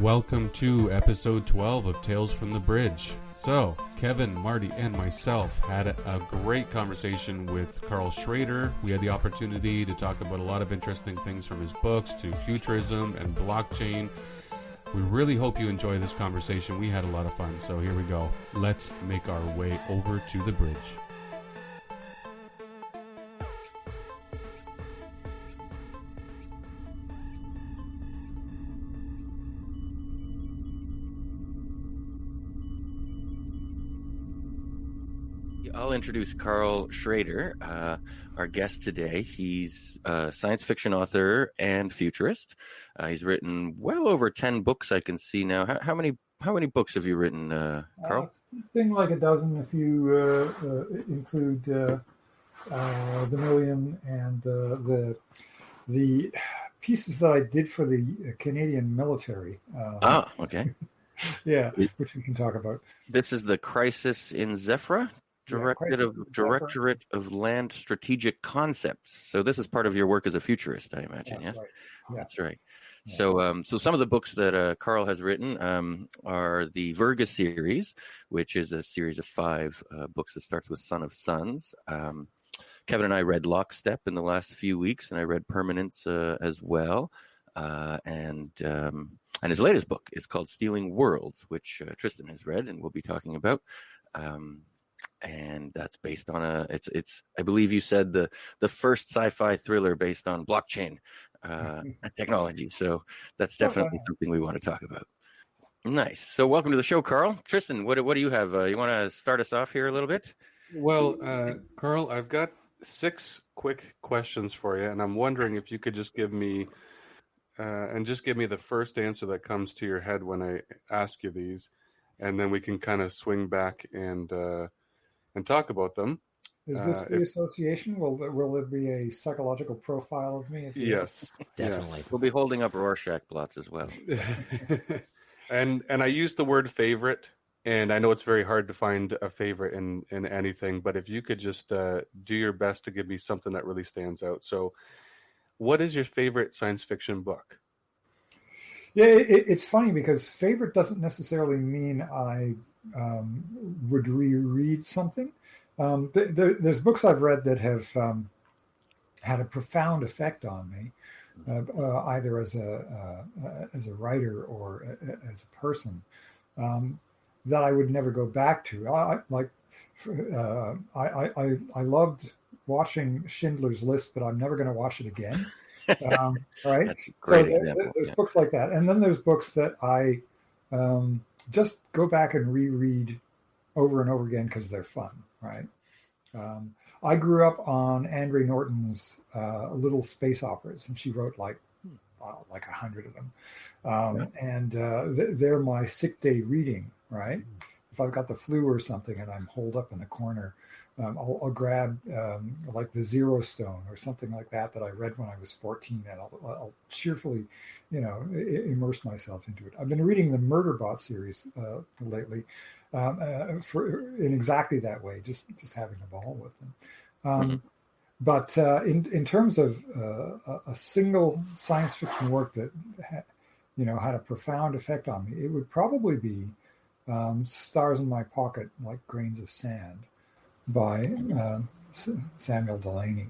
Welcome to episode 12 of Tales from the Bridge. So, Kevin, Marty, and myself had a great conversation with Karl Schroeder. We had the opportunity to talk about a lot of interesting things from his books to futurism and blockchain. We really hope you enjoy this conversation. We had a lot of fun, so here we go. Let's make our way over to the bridge. I'll introduce Karl Schroeder, our guest today. He's a science fiction author and futurist. He's written well over 10 books I can see now. How many books have you written, Karl? Something like a dozen if you include The Million and the pieces that I did for the Canadian military. Okay. Yeah, which we can talk about. This is The Crisis in Zephyra? Directorate of Land Strategic Concepts. So this is part of your work as a futurist, I imagine. That's yes, right. Yeah. That's right. Yeah. So some of the books that Karl has written are the Virga series, which is a series of 5 books that starts with Son of Suns. Kevin and I read Lockstep in the last few weeks, and I read Permanence as well. And his latest book is called Stealing Worlds, which Tristan has read and we'll be talking about. And that's based on it's I believe you said the first sci-fi thriller based on blockchain technology. So that's definitely something we want to talk about. Nice. So welcome to the show, Karl. Tristan, what do you have? You want to start us off here a little bit? Well, Karl, I've got 6 quick questions for you, and I'm wondering if you could just give me the first answer that comes to your head when I ask you these, and then we can kind of swing back and talk about them. Is this free association? Will there be a psychological profile of me? Yes, definitely. Yes. We'll be holding up Rorschach blots as well. and I use the word favorite, and I know it's very hard to find a favorite in anything, but if you could just do your best to give me something that really stands out. So, what is your favorite science fiction book? Yeah, it's funny because favorite doesn't necessarily mean I would reread something. There's books I've read that have had a profound effect on me, either as a writer or as a person, that I would never go back to. I loved watching Schindler's List, but I'm never going to watch it again. Right? Great so example. There's books like that, and then there's books that I just go back and reread over and over again because they're fun, right? I grew up on Andre Norton's little space operas, and she wrote like 100 of them, and they're my sick day reading, right? If I've got the flu or something and I'm holed up in a corner, I'll grab like the Zero Stone or something like that I read when I was 14, and I'll cheerfully, immerse myself into it. I've been reading the Murderbot series lately in exactly that way, just having a ball with them. But in terms of a single science fiction work that had a profound effect on me, it would probably be Stars in My Pocket, Like Grains of Sand, by Samuel Delany.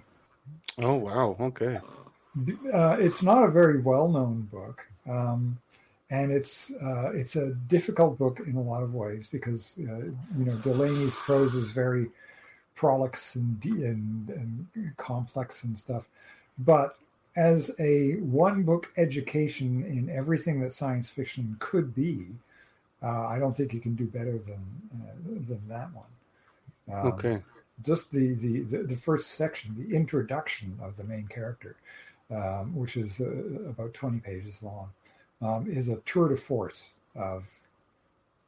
Oh, wow. Okay. It's not a very well-known book, and it's a difficult book in a lot of ways because Delany's prose is very prolix and complex and stuff. But as a one-book education in everything that science fiction could be, I don't think you can do better than that one. Okay. Just the first section, the introduction of the main character, which is about 20 pages long, is a tour de force of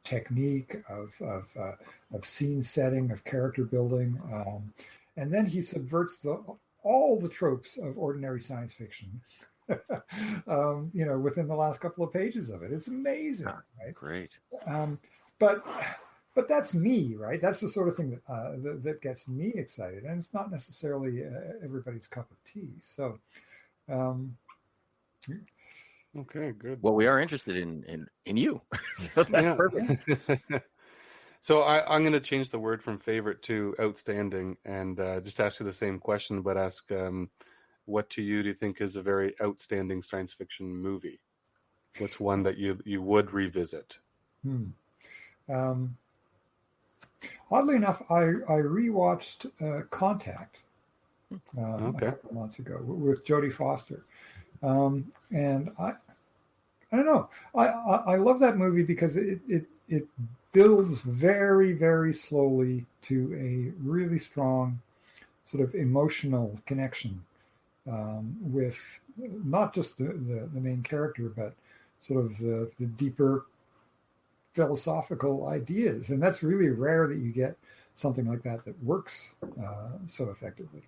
technique, of scene setting, of character building, and then he subverts all the tropes of ordinary science fiction. Within the last couple of pages of it, it's amazing. Right? Great. But that's me, right? That's the sort of thing that gets me excited, and it's not necessarily everybody's cup of tea. So, Okay, good. Well, we are interested in you, so that's perfect. So I'm going to change the word from favorite to outstanding, and just ask you the same question, but ask what to you do you think is a very outstanding science fiction movie? What's one that you would revisit? Oddly enough, I rewatched Contact a Okay. couple of months ago with Jodie Foster, and I don't know. I love that movie because it builds very, very slowly to a really strong sort of emotional connection with not just the main character, but sort of the deeper philosophical ideas. And that's really rare that you get something like that works so effectively.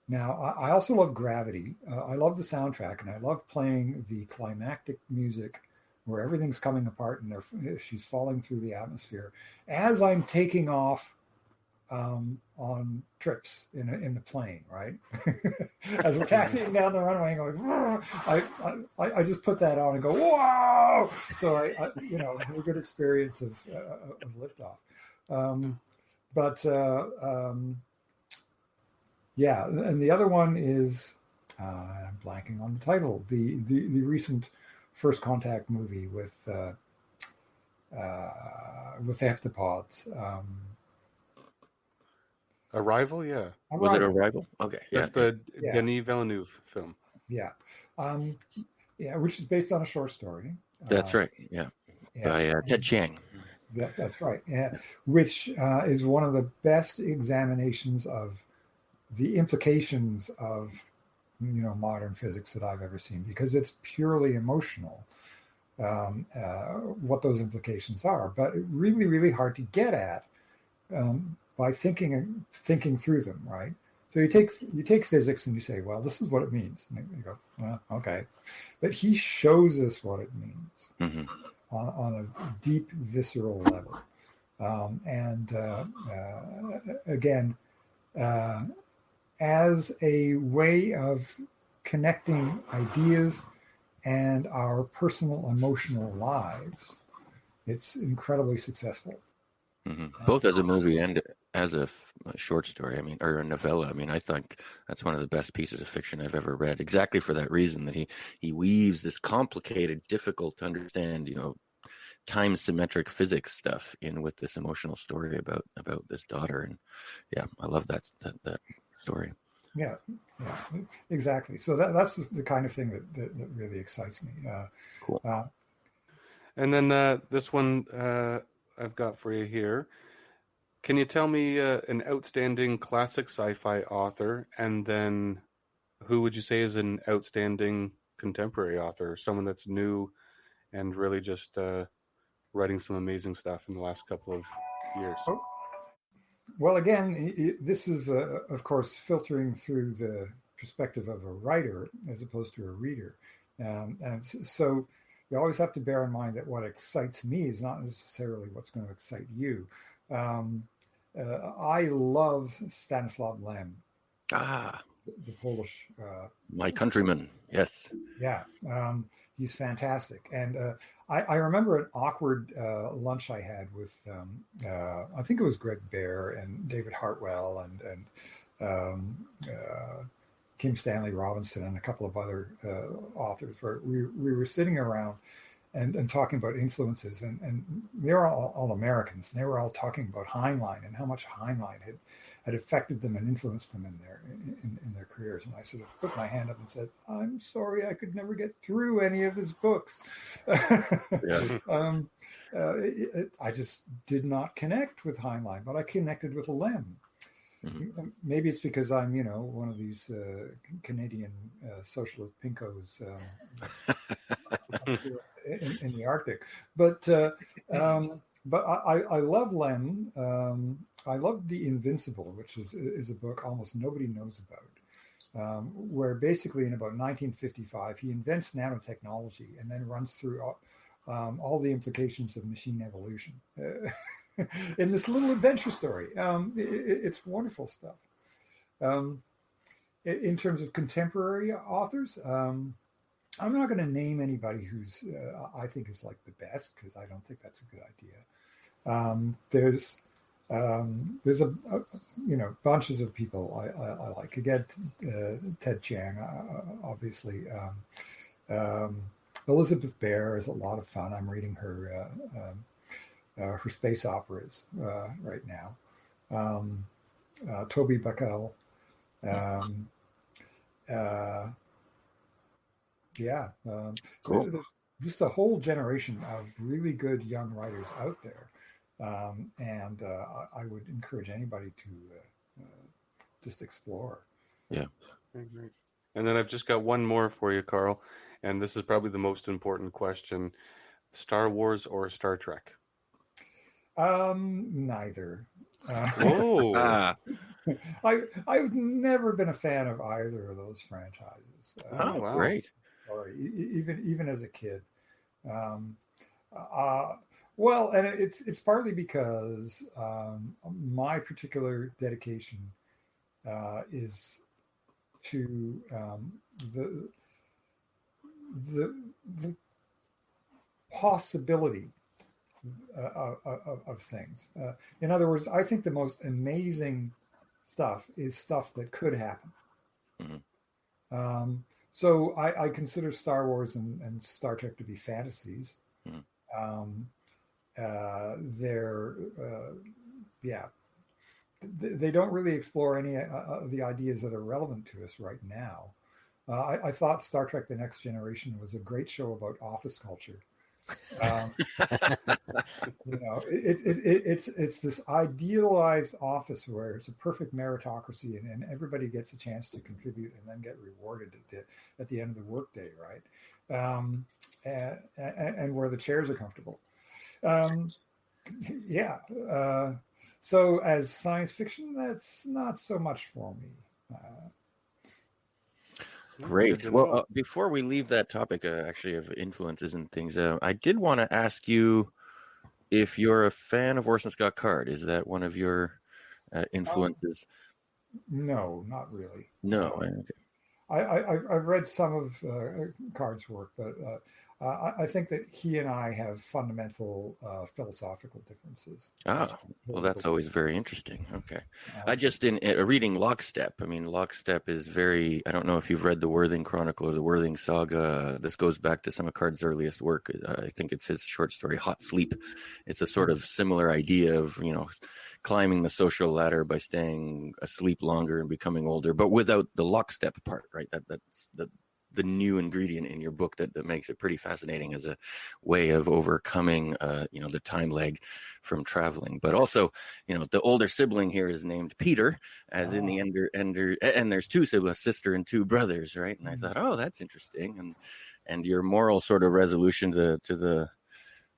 Now, I also love Gravity. I love the soundtrack, and I love playing the climactic music where everything's coming apart and she's falling through the atmosphere as I'm taking off on trips in the plane, right? As we're taxiing down the runway and going, I just put that on and go, whoa! So I have a good experience of liftoff. Yeah, and the other one is I'm blanking on the title. The recent First Contact movie with heptapods. Arrival, yeah. Was it Arrival? Okay, That's the Denis Villeneuve film. Yeah, which is based on a short story. That's right. Yeah, by Ted Chiang. That's right. Yeah, which is one of the best examinations of the implications of modern physics that I've ever seen, because it's purely emotional what those implications are, but really, really hard to get at by thinking through them, right? So you take physics and you say, well, this is what it means, and you go, well, okay, but he shows us what it means on a deep, visceral level, and again. As a way of connecting ideas and our personal emotional lives, it's incredibly successful. Both as a movie and as a short story, or a novella. I think that's one of the best pieces of fiction I've ever read, exactly for that reason, that he weaves this complicated, difficult to understand, time symmetric physics stuff in with this emotional story about this daughter. And yeah, I love that story. Yeah, exactly. So that's the kind of thing that really excites me. Cool. And then this one I've got for you here. Can you tell me an outstanding classic sci-fi author, and then who would you say is an outstanding contemporary author, someone that's new and really just writing some amazing stuff in the last couple of years? Well, again, this is, of course, filtering through the perspective of a writer as opposed to a reader. And so you always have to bear in mind that what excites me is not necessarily what's going to excite you. I love Stanislaw Lem. The Polish. My countryman, yes. Yeah, he's fantastic. And I remember an awkward lunch I had with, I think it was Greg Bear and David Hartwell and Kim Stanley Robinson and a couple of other authors, where we were sitting around and talking about influences, and they were all Americans, and they were all talking about Heinlein and how much Heinlein had affected them and influenced them in their careers. And I sort of put my hand up and said, I'm sorry, I could never get through any of his books. I just did not connect with Heinlein, but I connected with Lem. Maybe it's because I'm, one of these Canadian socialist pinkos in the Arctic. But I love Lem. I love The Invincible, which is a book almost nobody knows about, where basically in about 1955 he invents nanotechnology and then runs through all the implications of machine evolution. In this little adventure story. It's wonderful stuff. In terms of contemporary authors, I'm not going to name anybody who's I think is like the best, because I don't think that's a good idea. There's a bunches of people I like. Again, Ted Chiang, obviously. Elizabeth Bear is a lot of fun. I'm reading her space operas right now. Toby Buckell. Cool. There's just a whole generation of really good young writers out there. And I would encourage anybody to just explore. Yeah. And then I've just got one more for you, Karl. And this is probably the most important question. Star Wars or Star Trek? Neither. Oh. I've never been a fan of either of those franchises. Wow. Great. Or even as a kid. Well, and it's partly because my particular dedication is to the possibility of things. In other words, I think the most amazing stuff is stuff that could happen. Mm-hmm. So I consider Star Wars and Star Trek to be fantasies. Mm-hmm. They don't really explore any of the ideas that are relevant to us right now. I thought Star Trek: The Next Generation was a great show about office culture. It's this idealized office where it's a perfect meritocracy, and everybody gets a chance to contribute and then get rewarded at the end of the workday, right? And where the chairs are comfortable. So as science fiction, that's not so much for me. Great. Well, before we leave that topic, actually, of influences and things, I did want to ask you if you're a fan of Orson Scott Card. Is that one of your influences? No, not really. No. Okay. I've read some of Card's work, but I think that he and I have fundamental philosophical differences. Well, that's always very interesting. Okay. I just, in reading Lockstep, I mean, Lockstep is very, I don't know if you've read the Worthing Chronicle or the Worthing Saga. This goes back to some of Card's earliest work. I think it's his short story, Hot Sleep. It's a sort of similar idea of, climbing the social ladder by staying asleep longer and becoming older, but without the lockstep part, right? That's the new ingredient in your book that makes it pretty fascinating as a way of overcoming, the time lag from traveling. But also, the older sibling here is named Peter, as in the Ender, and there's two siblings, sister and two brothers, right? And I thought, that's interesting. And your moral sort of resolution to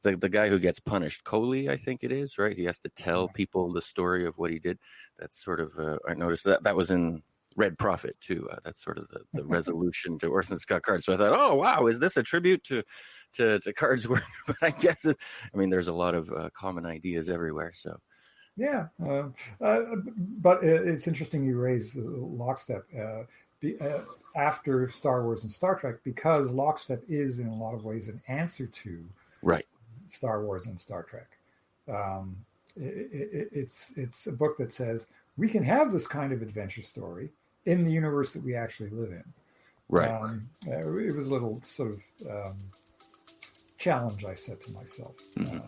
the guy who gets punished, Coley, I think it is, right? He has to tell people the story of what he did. That's sort of, I noticed that was in Red Prophet too. That's sort of the resolution to Orson Scott Card. So I thought, oh wow, is this a tribute to Card's work? But I guess there's a lot of common ideas everywhere. So yeah, but it's interesting you raise Lockstep after Star Wars and Star Trek, because Lockstep is in a lot of ways an answer to Star Wars and Star Trek. It's a book that says we can have this kind of adventure story in the universe that we actually live in. Right. It was a little sort of challenge I set to myself. Mm-hmm.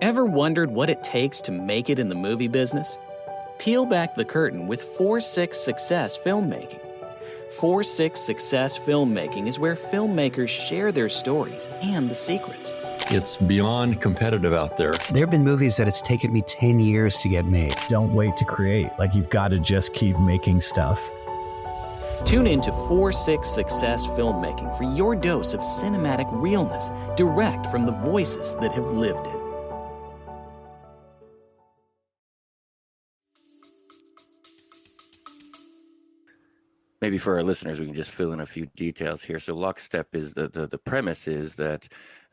Ever wondered what it takes to make it in the movie business? Peel back the curtain with 4-6 Success Filmmaking. 4-6 Success Filmmaking is where filmmakers share their stories and the secrets. It's beyond competitive out there. There have been movies that it's taken me 10 years to get made. Don't wait to create. You've got to just keep making stuff. Tune in to 4-6 Success Filmmaking for your dose of cinematic realness, direct from the voices that have lived it. Maybe for our listeners, we can just fill in a few details here. So Lockstep is the premise is that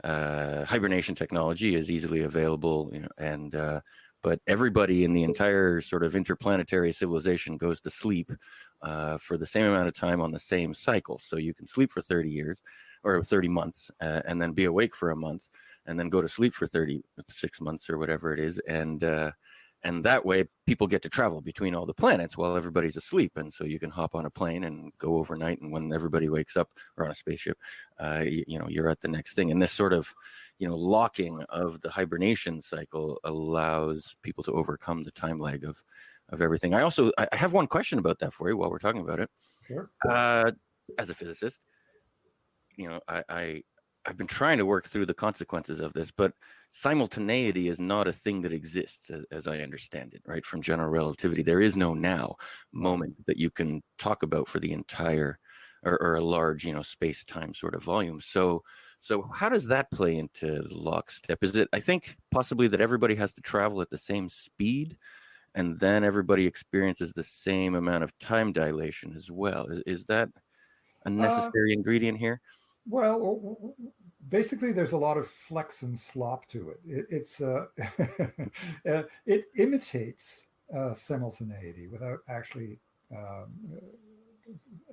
hibernation technology is easily available, but everybody in the entire sort of interplanetary civilization goes to sleep for the same amount of time on the same cycle. So you can sleep for 30 years or 30 months and then be awake for a month and then go to sleep for 36 months or whatever it is. And that way people get to travel between all the planets while everybody's asleep. And so you can hop on a plane and go overnight. And when everybody wakes up, or on a spaceship, you're at the next thing. And this sort of, locking of the hibernation cycle allows people to overcome the time lag of everything. I have one question about that for you while we're talking about it. Sure. As a physicist, I've been trying to work through the consequences of this, but simultaneity is not a thing that exists as I understand it, right? From general relativity, there is no now moment that you can talk about for the entire or a large, space-time sort of volume. So how does that play into lockstep? Is it, I think, possibly that everybody has to travel at the same speed and then everybody experiences the same amount of time dilation as well? Is that a necessary ingredient here? Well, basically, there's a lot of flex and slop to it. It imitates simultaneity without actually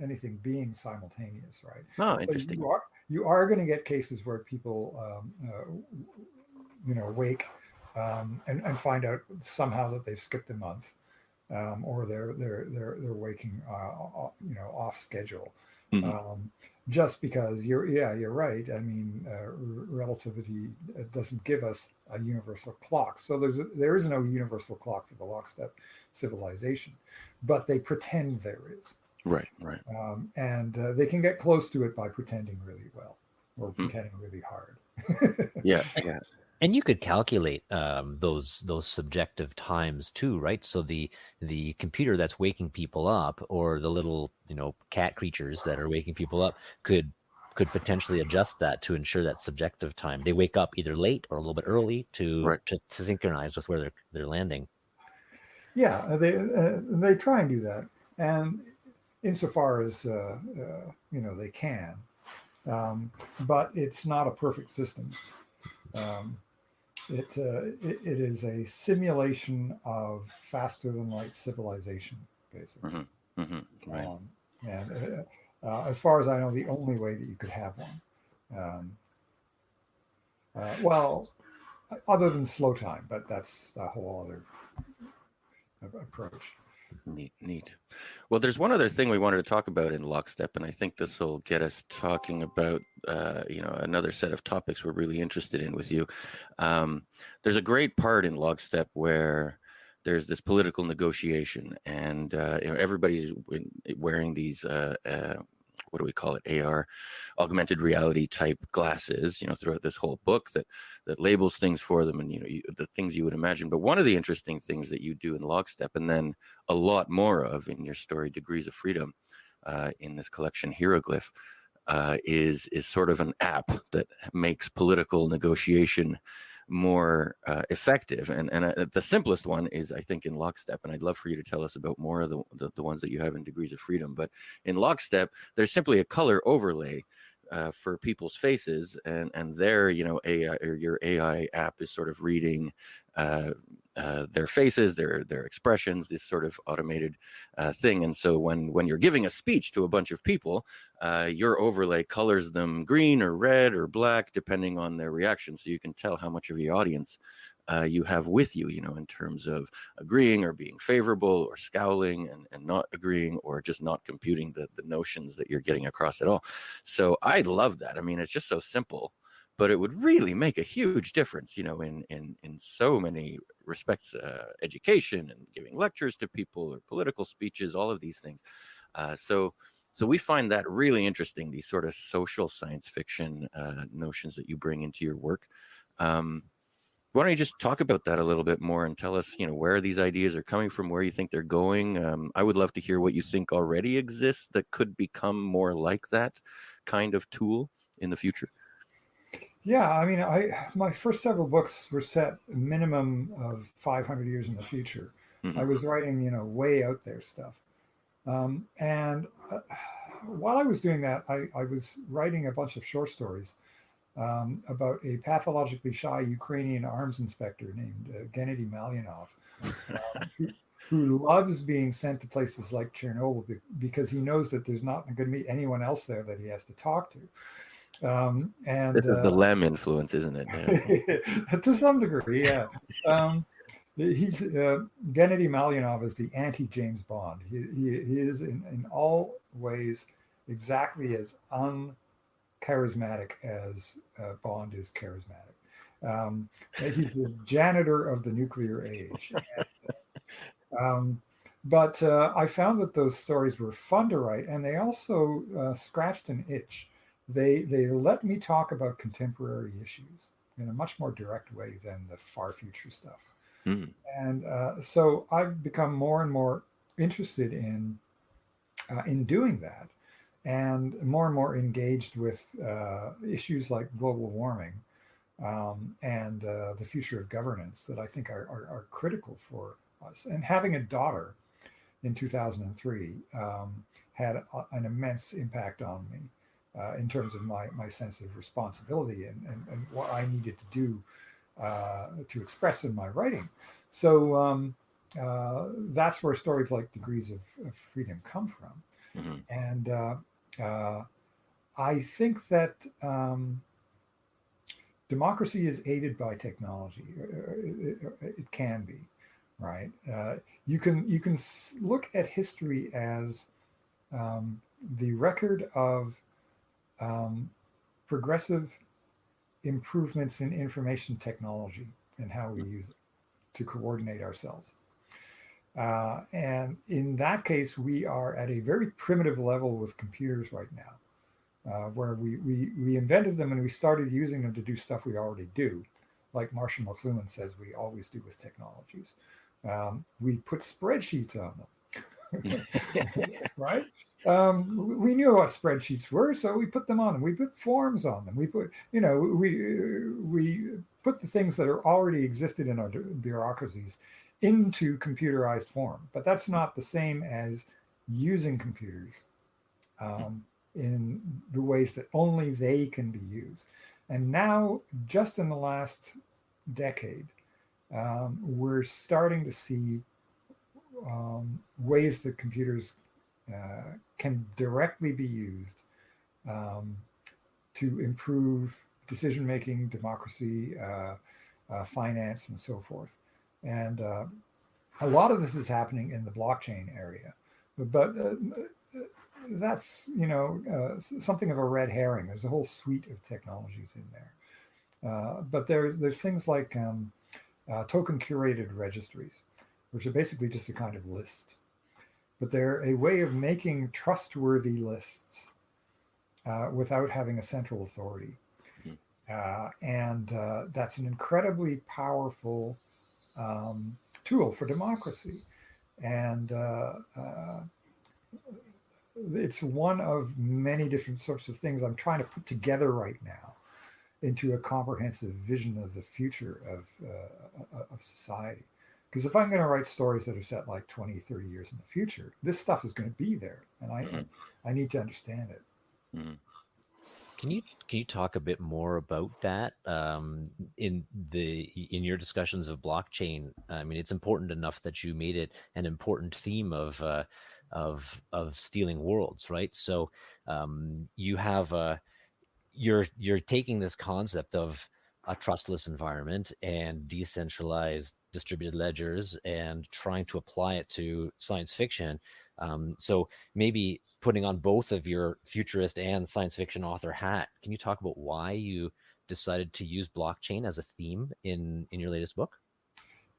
anything being simultaneous, right? Oh, interesting. So you are going to get cases where people, wake and find out somehow that they've skipped a month, or they're waking, off schedule. Mm-hmm. Just because you're right. I mean, relativity doesn't give us a universal clock. So there is no universal clock for the lockstep civilization, but they pretend there is. Right. And they can get close to it by pretending really well or pretending really hard. Yeah. And you could calculate those subjective times too, right? So the computer that's waking people up, or the little cat creatures that are waking people up, could potentially adjust that to ensure that subjective time. They wake up either late or a little bit early to synchronize with where they're landing. Yeah, they try and do that, and insofar as they can, but it's not a perfect system. It is a simulation of faster than light civilization, basically. Mm-hmm. Mm-hmm. Right. And as far as I know, the only way that you could have one, other than slow time, but that's a whole other approach. Neat. Well, there's one other thing we wanted to talk about in lockstep, and I think this will get us talking about another set of topics we're really interested in with you. There's a great part in lockstep where there's this political negotiation, and everybody's wearing these what do we call it, AR, augmented reality type glasses, throughout this whole book that labels things for them, and the things you would imagine. But one of the interesting things that you do in lockstep, and then a lot more of in your story Degrees of Freedom, in this collection Hieroglyph, is sort of an app that makes political negotiation more effective, and the simplest one is, I think, in Lockstep, and I'd love for you to tell us about more of the ones that you have in Degrees of Freedom. But in Lockstep, there's simply a color overlay for people's faces, and there, AI, or your AI app is sort of reading their faces, their expressions, this sort of automated thing. And so when you're giving a speech to a bunch of people, your overlay colors them green or red or black, depending on their reaction. So you can tell how much of your audience you have with you, in terms of agreeing or being favorable or scowling and not agreeing or just not computing the notions that you're getting across at all. So I love that. I mean, it's just so simple, but it would really make a huge difference, in so many respects, education and giving lectures to people or political speeches, all of these things. So we find that really interesting, these sort of social science fiction notions that you bring into your work. Why don't you just talk about that a little bit more and tell us, where these ideas are coming from, where you think they're going. I would love to hear what you think already exists that could become more like that kind of tool in the future. Yeah, I mean, my first several books were set a minimum of 500 years in the future. Mm-hmm. I was writing, way out there stuff. And while I was doing that, I was writing a bunch of short stories. about a pathologically shy Ukrainian arms inspector named Gennady Malyanov, who loves being sent to places like Chernobyl because he knows that there's not going to be anyone else there that he has to talk to. And this is the Lem influence, isn't it? Yeah. To some degree, yeah. He's Gennady Malyanov is the anti-James Bond. He is in all ways exactly as uncharismatic as Bond is charismatic. He's the janitor of the nuclear age. But I found that those stories were fun to write, and they also scratched an itch. They let me talk about contemporary issues in a much more direct way than the far future stuff. Mm. And so I've become more and more interested in doing that, and more engaged with issues like global warming and the future of governance that I think are critical for us. And having a daughter in 2003 had an immense impact on me in terms of my sense of responsibility and what I needed to do to express in my writing. So that's where stories like Degrees of Freedom come from. Mm-hmm. And I think that democracy is aided by technology. It can be, right? You can look at history as the record of progressive improvements in information technology and how we use it to coordinate ourselves. And in that case, we are at a very primitive level with computers right now, where we invented them and we started using them to do stuff we already do, like Marshall McLuhan says we always do with technologies. We put spreadsheets on them, right? We knew what spreadsheets were, so we put them on them. We put forms on them. We put, we put the things that are already existed in our bureaucracies into computerized form. But that's not the same as using computers in the ways that only they can be used. And now, just in the last decade, we're starting to see ways that computers can directly be used to improve decision-making, democracy, finance, and so forth. And a lot of this is happening in the blockchain area, but that's something of a red herring. There's a whole suite of technologies in there, but there's things like token curated registries, which are basically just a kind of list. But they're a way of making trustworthy lists without having a central authority. And that's an incredibly powerful tool for democracy. And it's one of many different sorts of things I'm trying to put together right now into a comprehensive vision of the future of society. Because if I'm going to write stories that are set like 20, 30 years in the future, this stuff is going to be there, and I need to understand it. Mm-hmm. Can you talk a bit more about that in your discussions of blockchain? I mean, it's important enough that you made it an important theme of stealing worlds, right? So you have you're taking this concept of a trustless environment and decentralized distributed ledgers and trying to apply it to science fiction. So maybe putting on both of your futurist and science fiction author hat, can you talk about why you decided to use blockchain as a theme in your latest book?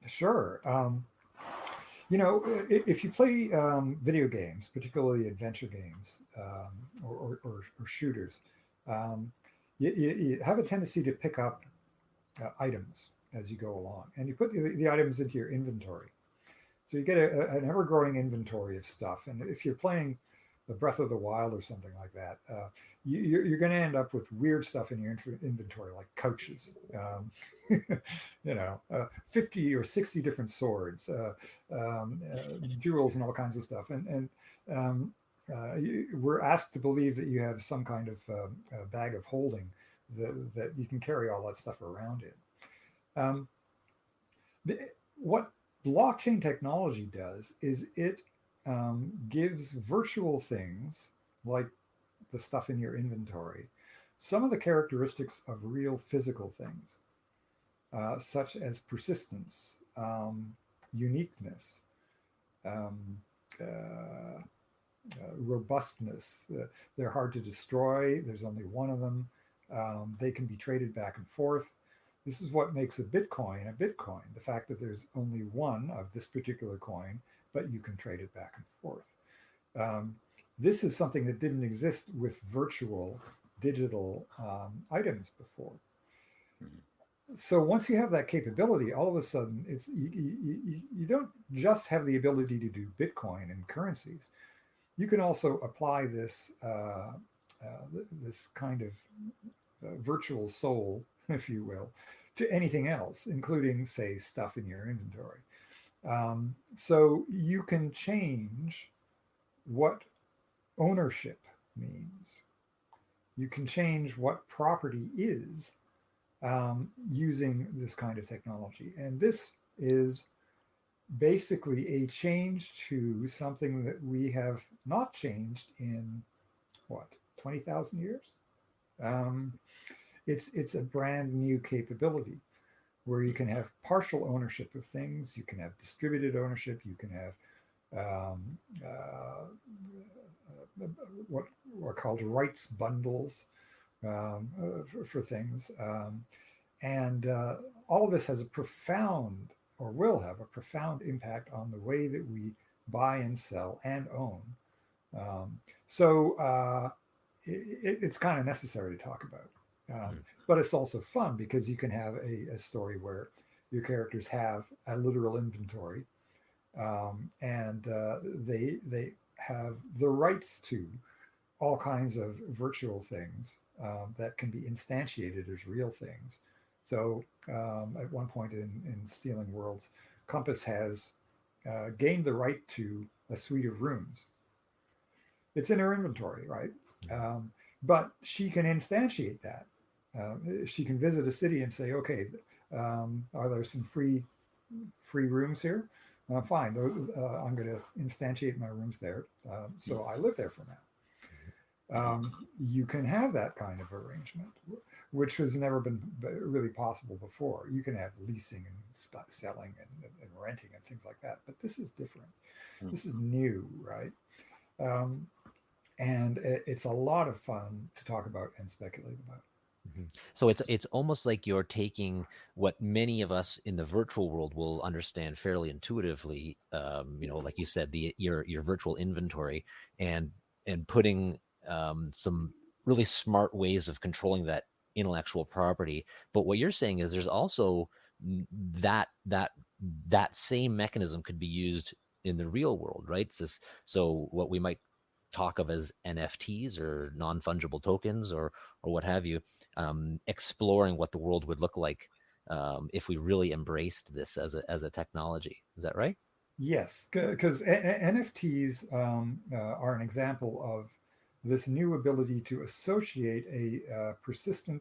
Sure. If you play video games, particularly adventure games or shooters, you have a tendency to pick up items as you go along, and you put the items into your inventory. So you get an ever-growing inventory of stuff. And if you're playing the Breath of the Wild or something like that, you're going to end up with weird stuff in your inventory, like couches, 50 or 60 different swords, jewels, and all kinds of stuff. And we're asked to believe that you have some kind of bag of holding that you can carry all that stuff around in. What blockchain technology does is it gives virtual things like the stuff in your inventory some of the characteristics of real physical things, such as persistence, uniqueness, robustness. They're hard to destroy. There's only one of them. They can be traded back and forth. This is what makes a Bitcoin, the fact that there's only one of this particular coin, but you can trade it back and forth. This is something that didn't exist with virtual digital items before. So once you have that capability, all of a sudden it's you don't just have the ability to do Bitcoin and currencies. You can also apply this this kind of virtual soul, if you will, to anything else, including, say, stuff in your inventory. So you can change what ownership means. You can change what property is using this kind of technology. And this is basically a change to something that we have not changed in, what, 20,000 years? It's a brand new capability where you can have partial ownership of things, you can have distributed ownership, you can have what are called rights bundles for things. And all of this has a profound, or will have a profound impact on the way that we buy and sell and own. So it's kind of necessary to talk about. But it's also fun because you can have a story where your characters have a literal inventory, and they have the rights to all kinds of virtual things that can be instantiated as real things. So at one point in Stealing Worlds, Compass has gained the right to a suite of rooms. It's in her inventory, right? But she can instantiate that. She can visit a city and say, okay, are there some free rooms here? Fine, I'm going to instantiate my rooms there. So I live there for now. You can have that kind of arrangement, which has never been really possible before. You can have leasing and selling and renting and things like that. But this is different. This is new, right? And it's a lot of fun to talk about and speculate about. So it's almost like you're taking what many of us in the virtual world will understand fairly intuitively, like you said, your virtual inventory, and putting some really smart ways of controlling that intellectual property. But what you're saying is there's also that same mechanism could be used in the real world, right? So what we might talk of as NFTs or non-fungible tokens or what have you, exploring what the world would look like if we really embraced this as a technology. Is that right? Yes, because NFTs are an example of this new ability to associate a persistent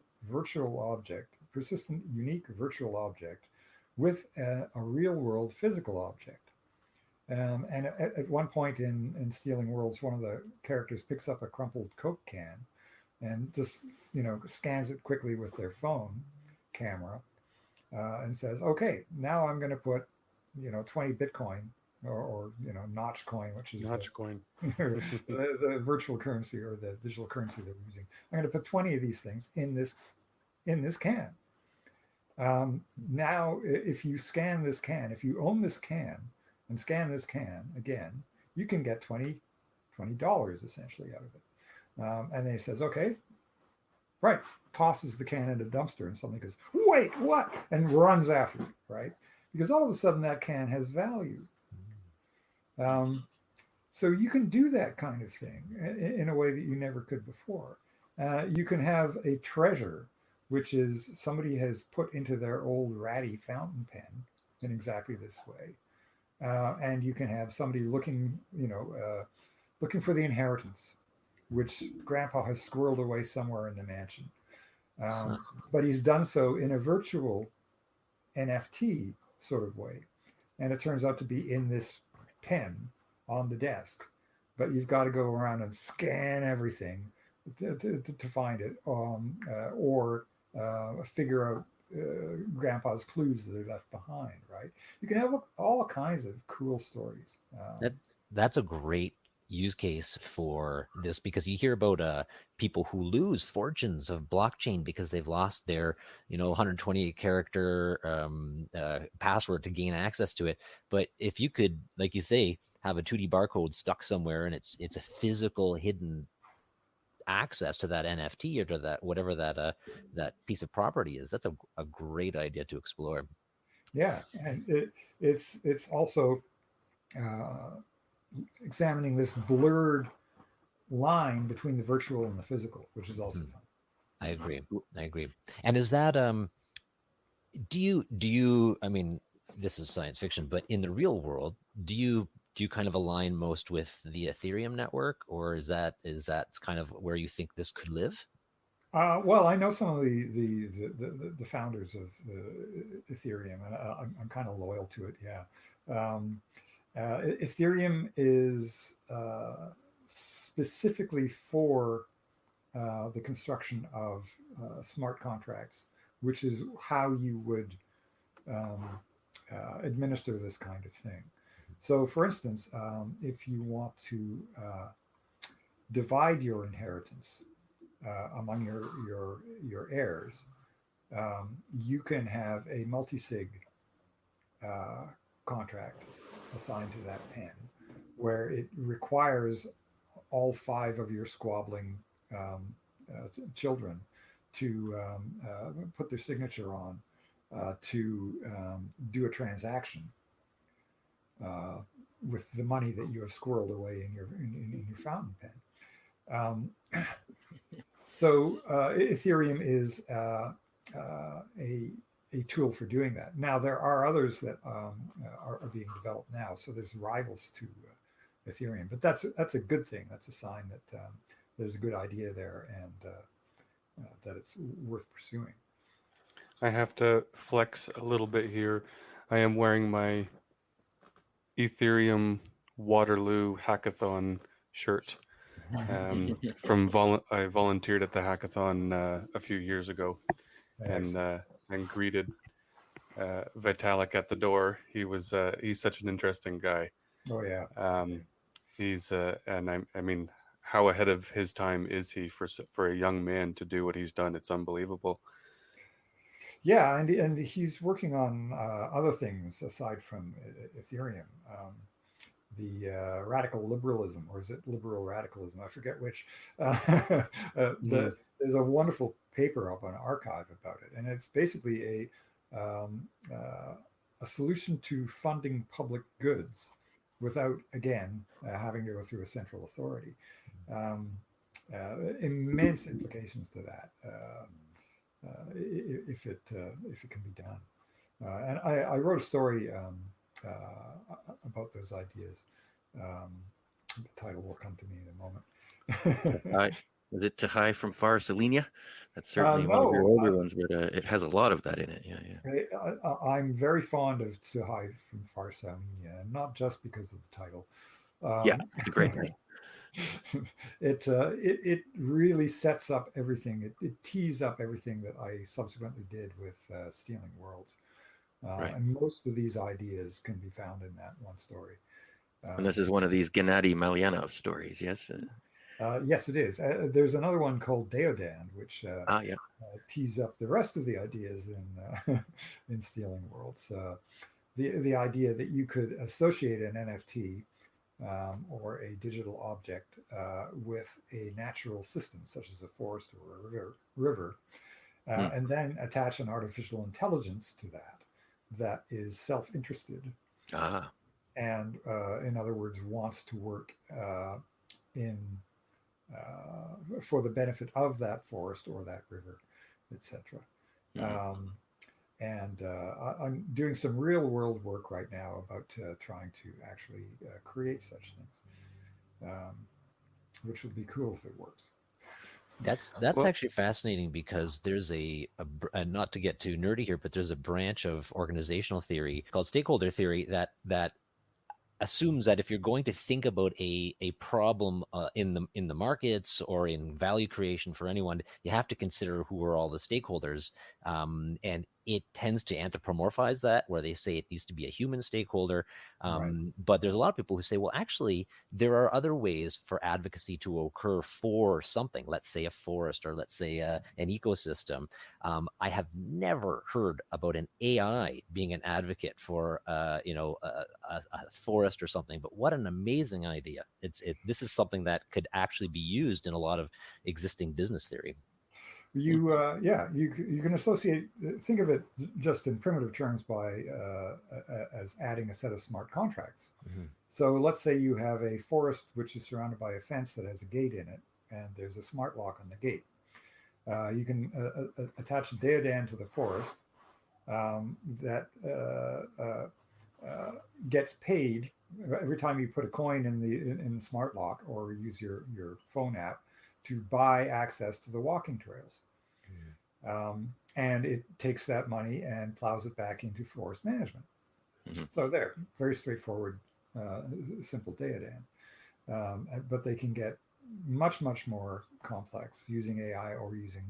unique virtual object with a real world physical object. And at one point in Stealing Worlds, one of the characters picks up a crumpled Coke can and just, scans it quickly with their phone camera and says, okay, now I'm going to put, 20 Bitcoin or Notch coin, which is Notch coin, the virtual currency or the digital currency that we're using. I'm going to put 20 of these things in this can. Now, if you scan this can, if you own this can and scan this can again, you can get $20 essentially out of it. And then he says, okay, right, tosses the can in a dumpster, and somebody goes, wait, what? And runs after it, right? Because all of a sudden that can has value. So you can do that kind of thing in a way that you never could before. You can have a treasure, which is somebody has put into their old ratty fountain pen in exactly this way. And you can have somebody looking for the inheritance, which Grandpa has squirreled away somewhere in the mansion. But he's done so in a virtual NFT sort of way. And it turns out to be in this pen on the desk. But you've got to go around and scan everything to find it, or figure out grandpa's clues that are left behind, right? You can have all kinds of cool stories. That's a great use case for this, because you hear about people who lose fortunes of blockchain because they've lost their 128 character password to gain access to it. But if you could, like you say, have a 2D barcode stuck somewhere and it's a physical hidden access to that NFT or to that whatever that piece of property is, that's a great idea to explore. Yeah, and it's also examining this blurred line between the virtual and the physical, which is also fun. I agree. And is that do you I mean, this is science fiction, but in the real world, do you kind of align most with the Ethereum network, or is that kind of where you think this could live? Well, I know some of the founders of Ethereum, and I'm kind of loyal to it. Yeah, Ethereum is specifically for the construction of smart contracts, which is how you would administer this kind of thing. So, for instance, if you want to divide your inheritance among your heirs, you can have a multi-sig contract assigned to that pen, where it requires all 5 of your squabbling children to put their signature on to do a transaction with the money that you have squirreled away in your fountain pen. So Ethereum is a tool for doing that. Now there are others that are being developed now. So there's rivals to Ethereum, but that's a good thing. That's a sign that there's a good idea there, and that it's worth pursuing. I have to flex a little bit here. I am wearing my Ethereum Waterloo Hackathon shirt. I volunteered at the hackathon a few years ago, and greeted Vitalik at the door. He's such an interesting guy. Oh yeah. He's and I mean, how ahead of his time is he for a young man to do what he's done? It's unbelievable. Yeah, and he's working on other things aside from Ethereum. The radical liberalism, or is it liberal radicalism? I forget which. There's a wonderful paper up on Archive about it, and it's basically a solution to funding public goods without, again, having to go through a central authority. Immense implications to that. If it can be done, and I wrote a story about those ideas. The title will come to me in a moment. Is it Tahai from Far Selenia? That's certainly one of your older ones, but it has a lot of that in it. Yeah. I'm very fond of Tahai from Far Selenia, and not just because of the title. Yeah, it's a great title. It really sets up everything. It tees up everything that I subsequently did with Stealing Worlds. Right. And most of these ideas can be found in that one story. And this is one of these Gennady Malyanov stories, yes? Yes, it is. There's another one called Deodand, which tees up the rest of the ideas in Stealing Worlds. The idea that you could associate an NFT or a digital object with a natural system, such as a forest or a river, and then attach an artificial intelligence to that is self-interested, and in other words, wants to work for the benefit of that forest or that river, etc. And I'm doing some real world work right now about trying to actually create such things, which would be cool if it works. That's Well, actually fascinating because there's and not to get too nerdy here, but there's a branch of organizational theory called stakeholder theory that assumes that if you're going to think about a problem in the markets or in value creation for anyone, you have to consider who are all the stakeholders, and it tends to anthropomorphize that, where they say it needs to be a human stakeholder. Right. But there's a lot of people who say, well, actually, there are other ways for advocacy to occur for something. Let's say a forest, or let's say an ecosystem. I have never heard about an AI being an advocate for, a forest or something. But what an amazing idea! This is something that could actually be used in a lot of existing business theory. You can associate, think of it just in primitive terms as adding a set of smart contracts. Mm-hmm. So let's say you have a forest which is surrounded by a fence that has a gate in it, and there's a smart lock on the gate. You can attach a deodan to the forest that gets paid every time you put a coin in the smart lock or use your phone app to buy access to the walking trails. And it takes that money and plows it back into forest management. Mm-hmm. So there, very straightforward, simple deodan. But they can get much, much more complex using AI or using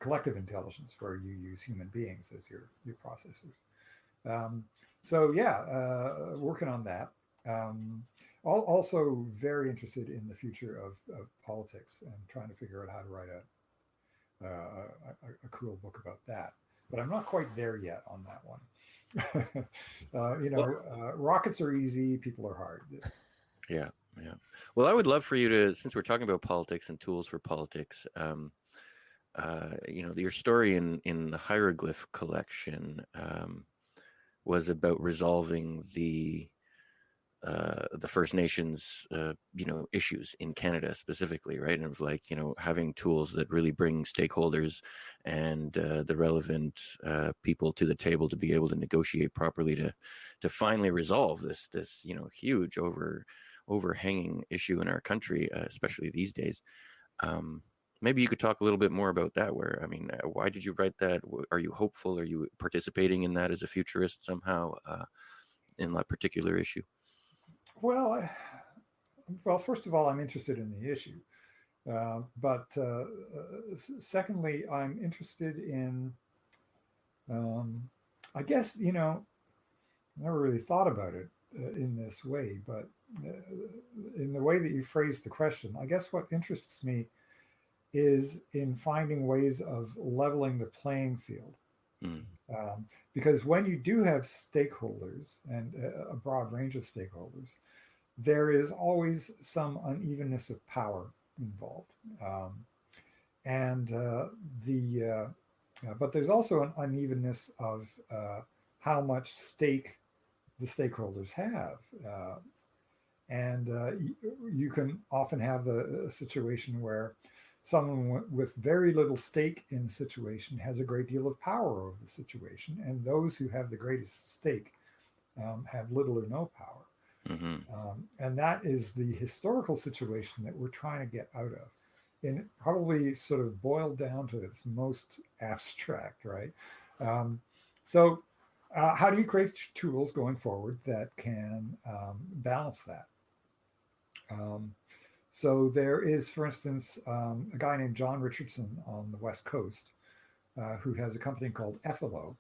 collective intelligence, where you use human beings as your processors. Working on that. Also very interested in the future of politics and trying to figure out how to write a cool book about that. But I'm not quite there yet on that one. Rockets are easy, people are hard. Yeah. Well, I would love for you to, since we're talking about politics and tools for politics, your story in the hieroglyph collection was about resolving the First Nations, issues in Canada specifically, right? And it was like, having tools that really bring stakeholders and the relevant people to the table to be able to negotiate properly to finally resolve this huge overhanging issue in our country, especially these days. Maybe you could talk a little bit more about that. Why did you write that? Are you hopeful? Are you participating in that as a futurist somehow in that particular issue? Well, first of all, I'm interested in the issue. But secondly, I'm interested in, I guess, I never really thought about it in this way, but in the way that you phrased the question, I guess what interests me is in finding ways of leveling the playing field. Because when you do have stakeholders and a broad range of stakeholders, there is always some unevenness of power involved. But there's also an unevenness of how much stake the stakeholders have. You can often have the situation where someone with very little stake in the situation has a great deal of power over the situation, and those who have the greatest stake have little or no power. Mm-hmm. And that is the historical situation that we're trying to get out of. And it probably sort of boiled down to its most abstract, right? How do you create tools going forward that can balance that? So there is, for instance, a guy named John Richardson on the West Coast who has a company called Ethelo,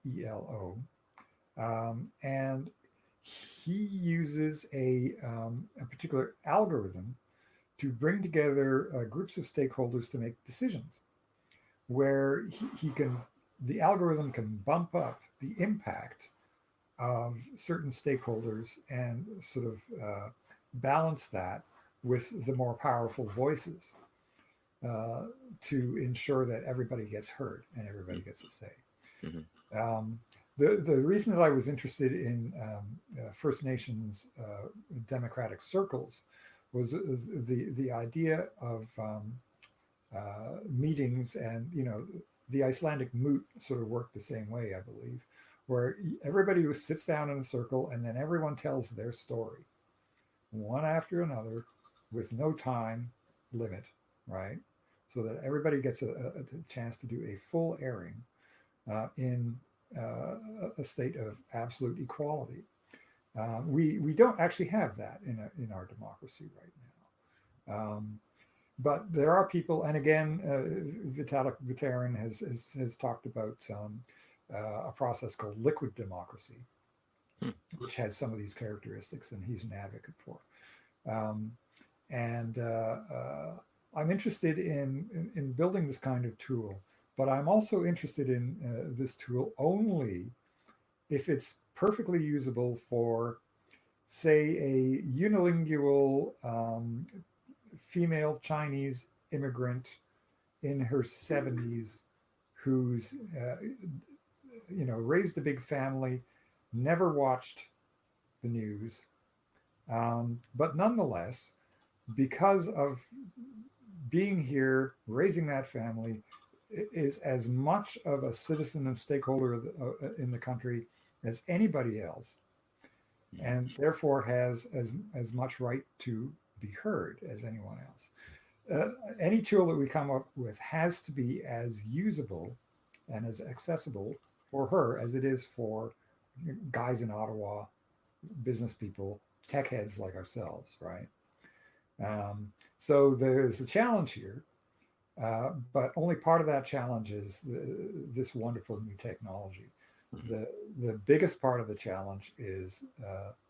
ETHELO. And he uses a particular algorithm to bring together groups of stakeholders to make decisions, where the algorithm can bump up the impact of certain stakeholders and sort of balance that with the more powerful voices to ensure that everybody gets heard and everybody gets a say. Mm-hmm. The reason that I was interested in First Nations democratic circles was the idea of meetings, and the Icelandic moot sort of worked the same way, I believe, where everybody sits down in a circle and then everyone tells their story, one after another, with no time limit, right? So that everybody gets a chance to do a full airing in a state of absolute equality. We don't actually have that in our democracy right now. But there are people, and again, Vitalik Buterin has talked about a process called liquid democracy, which has some of these characteristics, and he's an advocate for. And I'm interested in building this kind of tool, but I'm also interested in this tool only if it's perfectly usable for, say, a unilingual female Chinese immigrant in her 70s who's raised a big family, never watched the news, but nonetheless, because of being here, raising that family, is as much of a citizen and stakeholder in the country as anybody else, and therefore has as much right to be heard as anyone else. Any tool that we come up with has to be as usable and as accessible for her as it is for guys in Ottawa, business people, tech heads like ourselves, right? So there's a challenge here, but only part of that challenge is this wonderful new technology. The biggest part of the challenge is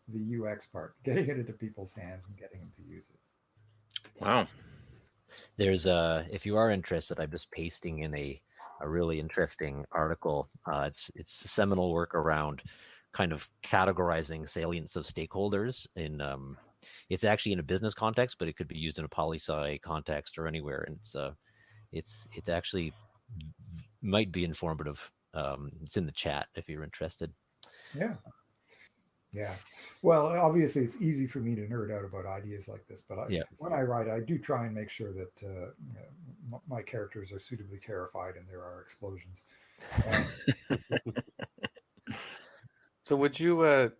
the UX part, getting it into people's hands and getting them to use it. Wow. There's if you are interested, I'm just pasting in a really interesting article. It's a seminal work around kind of categorizing salience of stakeholders in it's actually in a business context, but it could be used in a poli-sci context or anywhere. And it's actually might be informative. It's in the chat if you're interested. Yeah. Well, obviously, it's easy for me to nerd out about ideas like this, but when I write, I do try and make sure that my characters are suitably terrified and there are explosions. So would you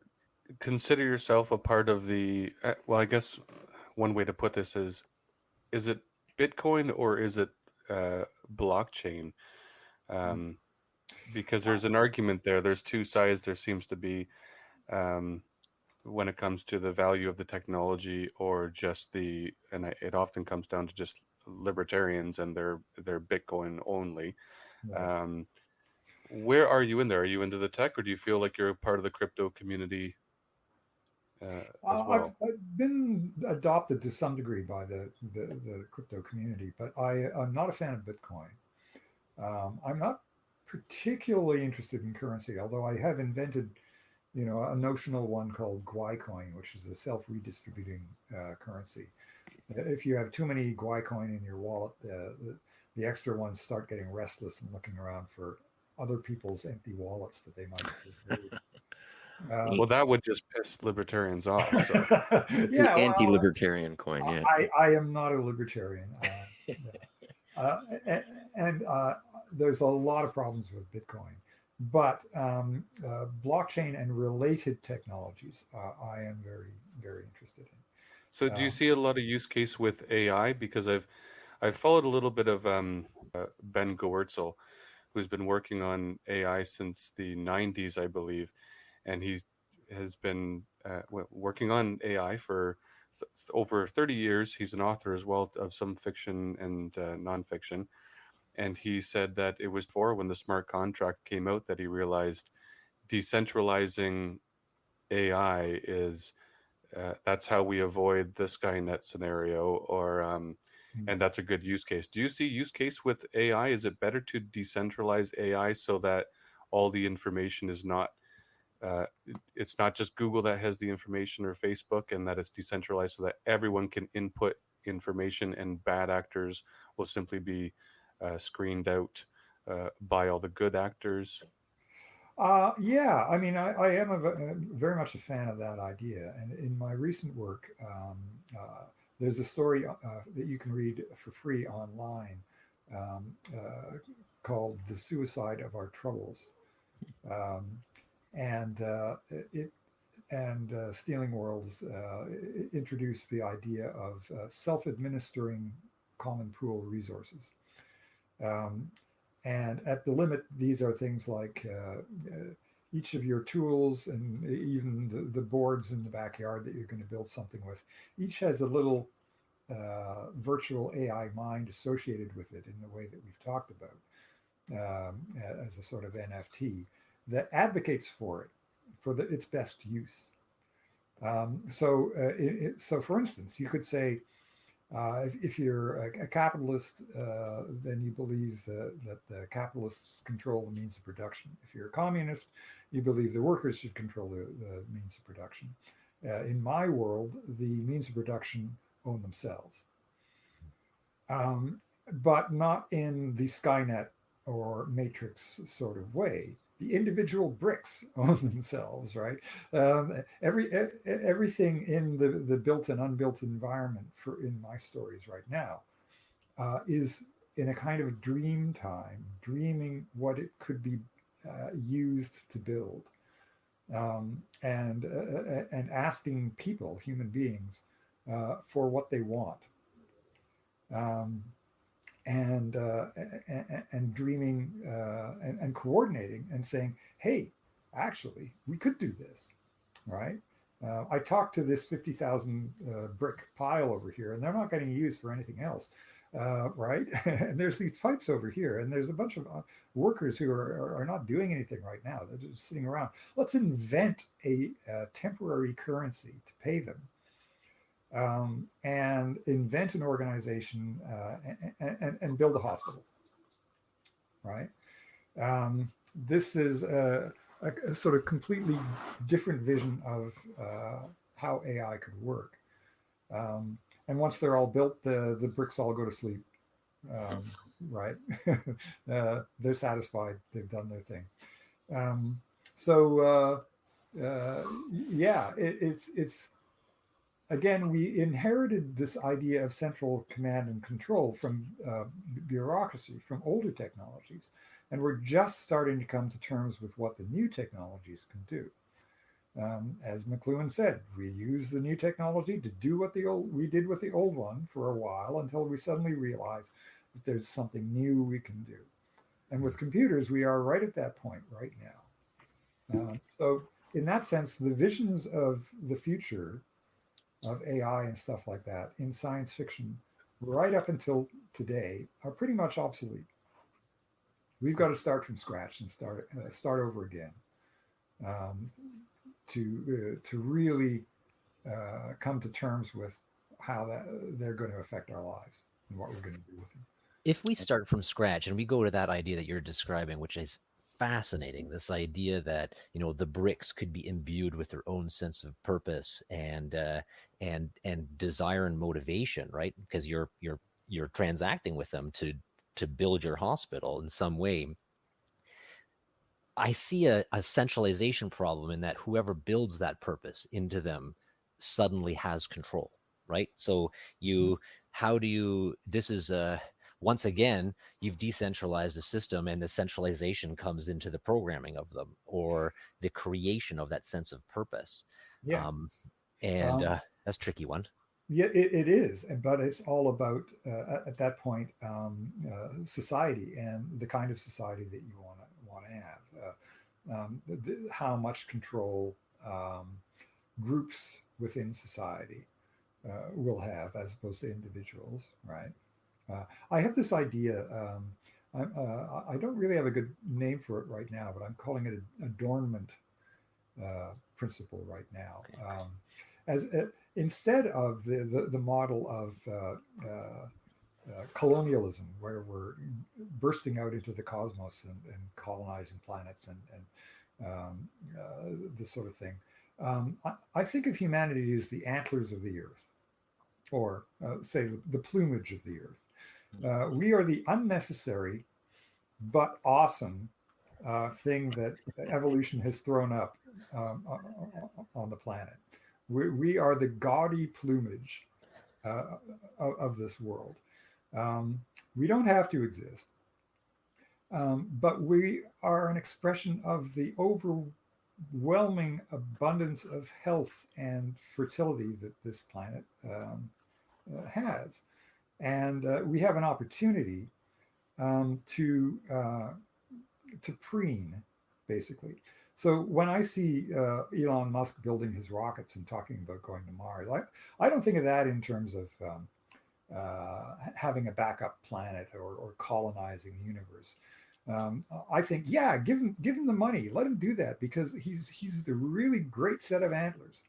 consider yourself a part of the, well, I guess one way to put this is it Bitcoin or is it blockchain? Because there's an argument there. There's two sides. There seems to be when it comes to the value of the technology or just it often comes down to just libertarians and their Bitcoin only. Right. Where are you in there? Are you into the tech, or do you feel like you're a part of the crypto community as well? I've been adopted to some degree by the crypto community, but I'm not a fan of Bitcoin. I'm not particularly interested in currency, although I have invented, a notional one called Gwycoin, which is a self-redistributing currency. If you have too many Gwycoin in your wallet, the extra ones start getting restless and looking around for other people's empty wallets that they might have. Well, that would just piss libertarians off. So. It's the anti-libertarian coin. Yeah, I am not a libertarian, and there's a lot of problems with Bitcoin, but blockchain and related technologies, I am very, very interested in. So, do you see a lot of use case with AI? Because I've followed a little bit of Ben Goertzel, who's been working on AI since the 90s, I believe. And he has been working on AI for over 30 years. He's an author as well of some fiction and nonfiction. And he said that it was when the smart contract came out that he realized decentralizing AI is that's how we avoid the Skynet scenario, or and that's a good use case. Do you see use case with AI? Is it better to decentralize AI so that all the information is not it's not just Google that has the information or Facebook, and that it's decentralized so that everyone can input information and bad actors will simply be screened out by all the good actors? Yeah, I mean, I am very much a fan of that idea. And in my recent work, there's a story that you can read for free online called "The Suicide of Our Troubles." And it Stealing Worlds introduced the idea of self-administering common pool resources. And at the limit, these are things like each of your tools and even the boards in the backyard that you're going to build something with, each has a little virtual AI mind associated with it in the way that we've talked about as a sort of NFT that advocates for it, for its best use. So for instance, you could say, if you're a capitalist, then you believe that the capitalists control the means of production. If you're a communist, you believe the workers should control the means of production. In my world, the means of production own themselves, but not in the Skynet or Matrix sort of way. The individual bricks own themselves, right? Everything in the built and unbuilt environment in my stories right now is in a kind of dream time, dreaming what it could be used to build, and asking people, human beings, for what they want. And dreaming and coordinating and saying, hey, actually, we could do this, right? I talked to this 50,000 brick pile over here, and they're not getting used for anything else, right? And there's these pipes over here, and there's a bunch of workers who are not doing anything right now. They're just sitting around. Let's invent a temporary currency to pay them. And invent an organization and build a hospital, right? This is a sort of completely different vision of how AI could work. And once they're all built, the bricks all go to sleep, right? They're satisfied. They've done their thing. It's again, we inherited this idea of central command and control from bureaucracy, from older technologies, and we're just starting to come to terms with what the new technologies can do. As McLuhan said, we use the new technology to do what we did with the old one for a while until we suddenly realize that there's something new we can do. And with computers, we are right at that point right now. So in that sense, the visions of the future of AI and stuff like that in science fiction right up until today are pretty much obsolete. We've got to start from scratch and start over again to really come to terms with how they're going to affect our lives and what we're going to do with them. If we start from scratch and we go to that idea that you're describing, which is fascinating, this idea that the bricks could be imbued with their own sense of purpose and desire and motivation, right? Because you're transacting with them to build your hospital in some way. I see a centralization problem in that whoever builds that purpose into them suddenly has control, right? So once again, you've decentralized a system and the centralization comes into the programming of them or the creation of that sense of purpose. Yeah. That's a tricky one. Yeah, it is. But it's all about, at that point, society and the kind of society that you want to have. How much control groups within society will have as opposed to individuals, right? I have this idea. I don't really have a good name for it right now, but I'm calling it an adornment principle right now. Instead of the model of colonialism, where we're bursting out into the cosmos and colonizing planets and this sort of thing, I think of humanity as the antlers of the earth, or say the plumage of the earth. We are the unnecessary but awesome thing that evolution has thrown up on the planet. We are the gaudy plumage of this world. We don't have to exist, but we are an expression of the overwhelming abundance of health and fertility that this planet has. And we have an opportunity to preen, basically. So when I see Elon Musk building his rockets and talking about going to Mars, I don't think of that in terms of having a backup planet or colonizing the universe. I think, yeah, give him the money, let him do that, because he's the really great set of antlers,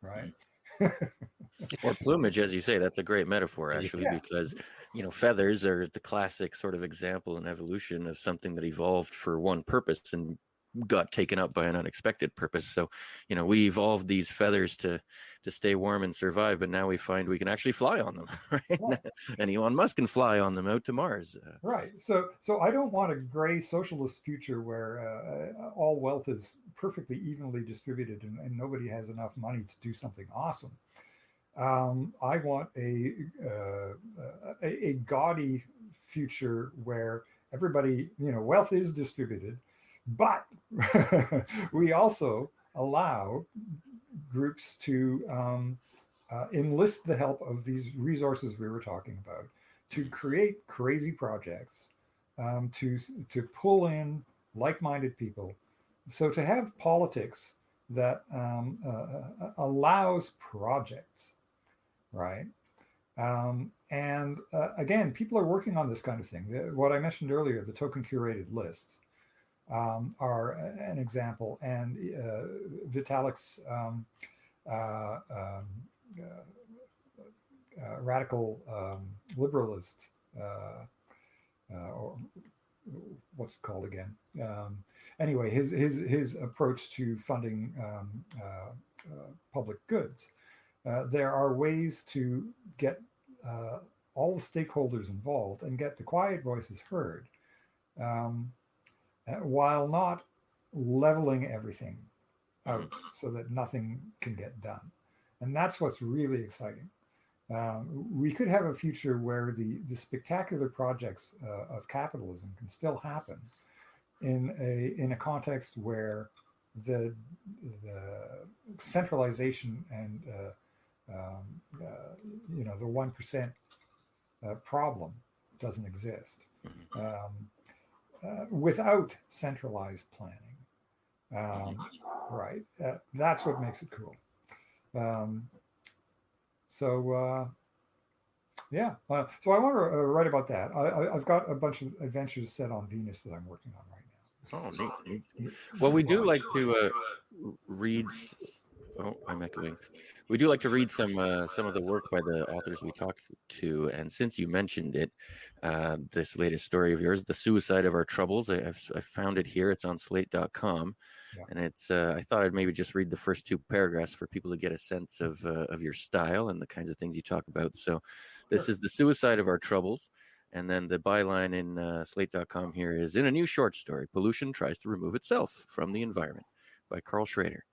right? Or plumage, as you say. That's a great metaphor, actually, Yeah. because feathers are the classic sort of example in evolution of something that evolved for one purpose and got taken up by an unexpected purpose. So we evolved these feathers to stay warm and survive, but now we find we can actually fly on them, right? Yeah. And Elon Musk can fly on them out to Mars. Right. So I don't want a gray socialist future where all wealth is perfectly evenly distributed and nobody has enough money to do something awesome. I want a gaudy future where everybody, wealth is distributed, but we also allow groups to enlist the help of these resources we were talking about to create crazy projects, to pull in like-minded people. So to have politics that allows projects, right? Again, people are working on this kind of thing. What I mentioned earlier, the token curated lists, are an example, and Vitalik's radical liberalist, or what's it called again? Anyway, his approach to funding public goods. There are ways to get all the stakeholders involved and get the quiet voices heard, while not leveling everything out so that nothing can get done. And that's what's really exciting. We could have a future where the spectacular projects of capitalism can still happen in a context where the centralization and the 1% problem doesn't exist. Without centralized planning, right? That's what makes it cool. So I want to write about that. I've got a bunch of adventures set on Venus that I'm working on right now. Oh, neat. Well, we do like to read. Oh, I'm echoing. We do like to read some of the work by the authors we talk to, and since you mentioned it, this latest story of yours, "The Suicide of Our Troubles," I found it here. It's on Slate.com, and it's. I thought I'd maybe just read the first two paragraphs for people to get a sense of your style and the kinds of things you talk about. So, this is "The Suicide of Our Troubles." And then the byline in Slate.com here is, "In a new short story, pollution tries to remove itself from the environment," by Karl Schroeder.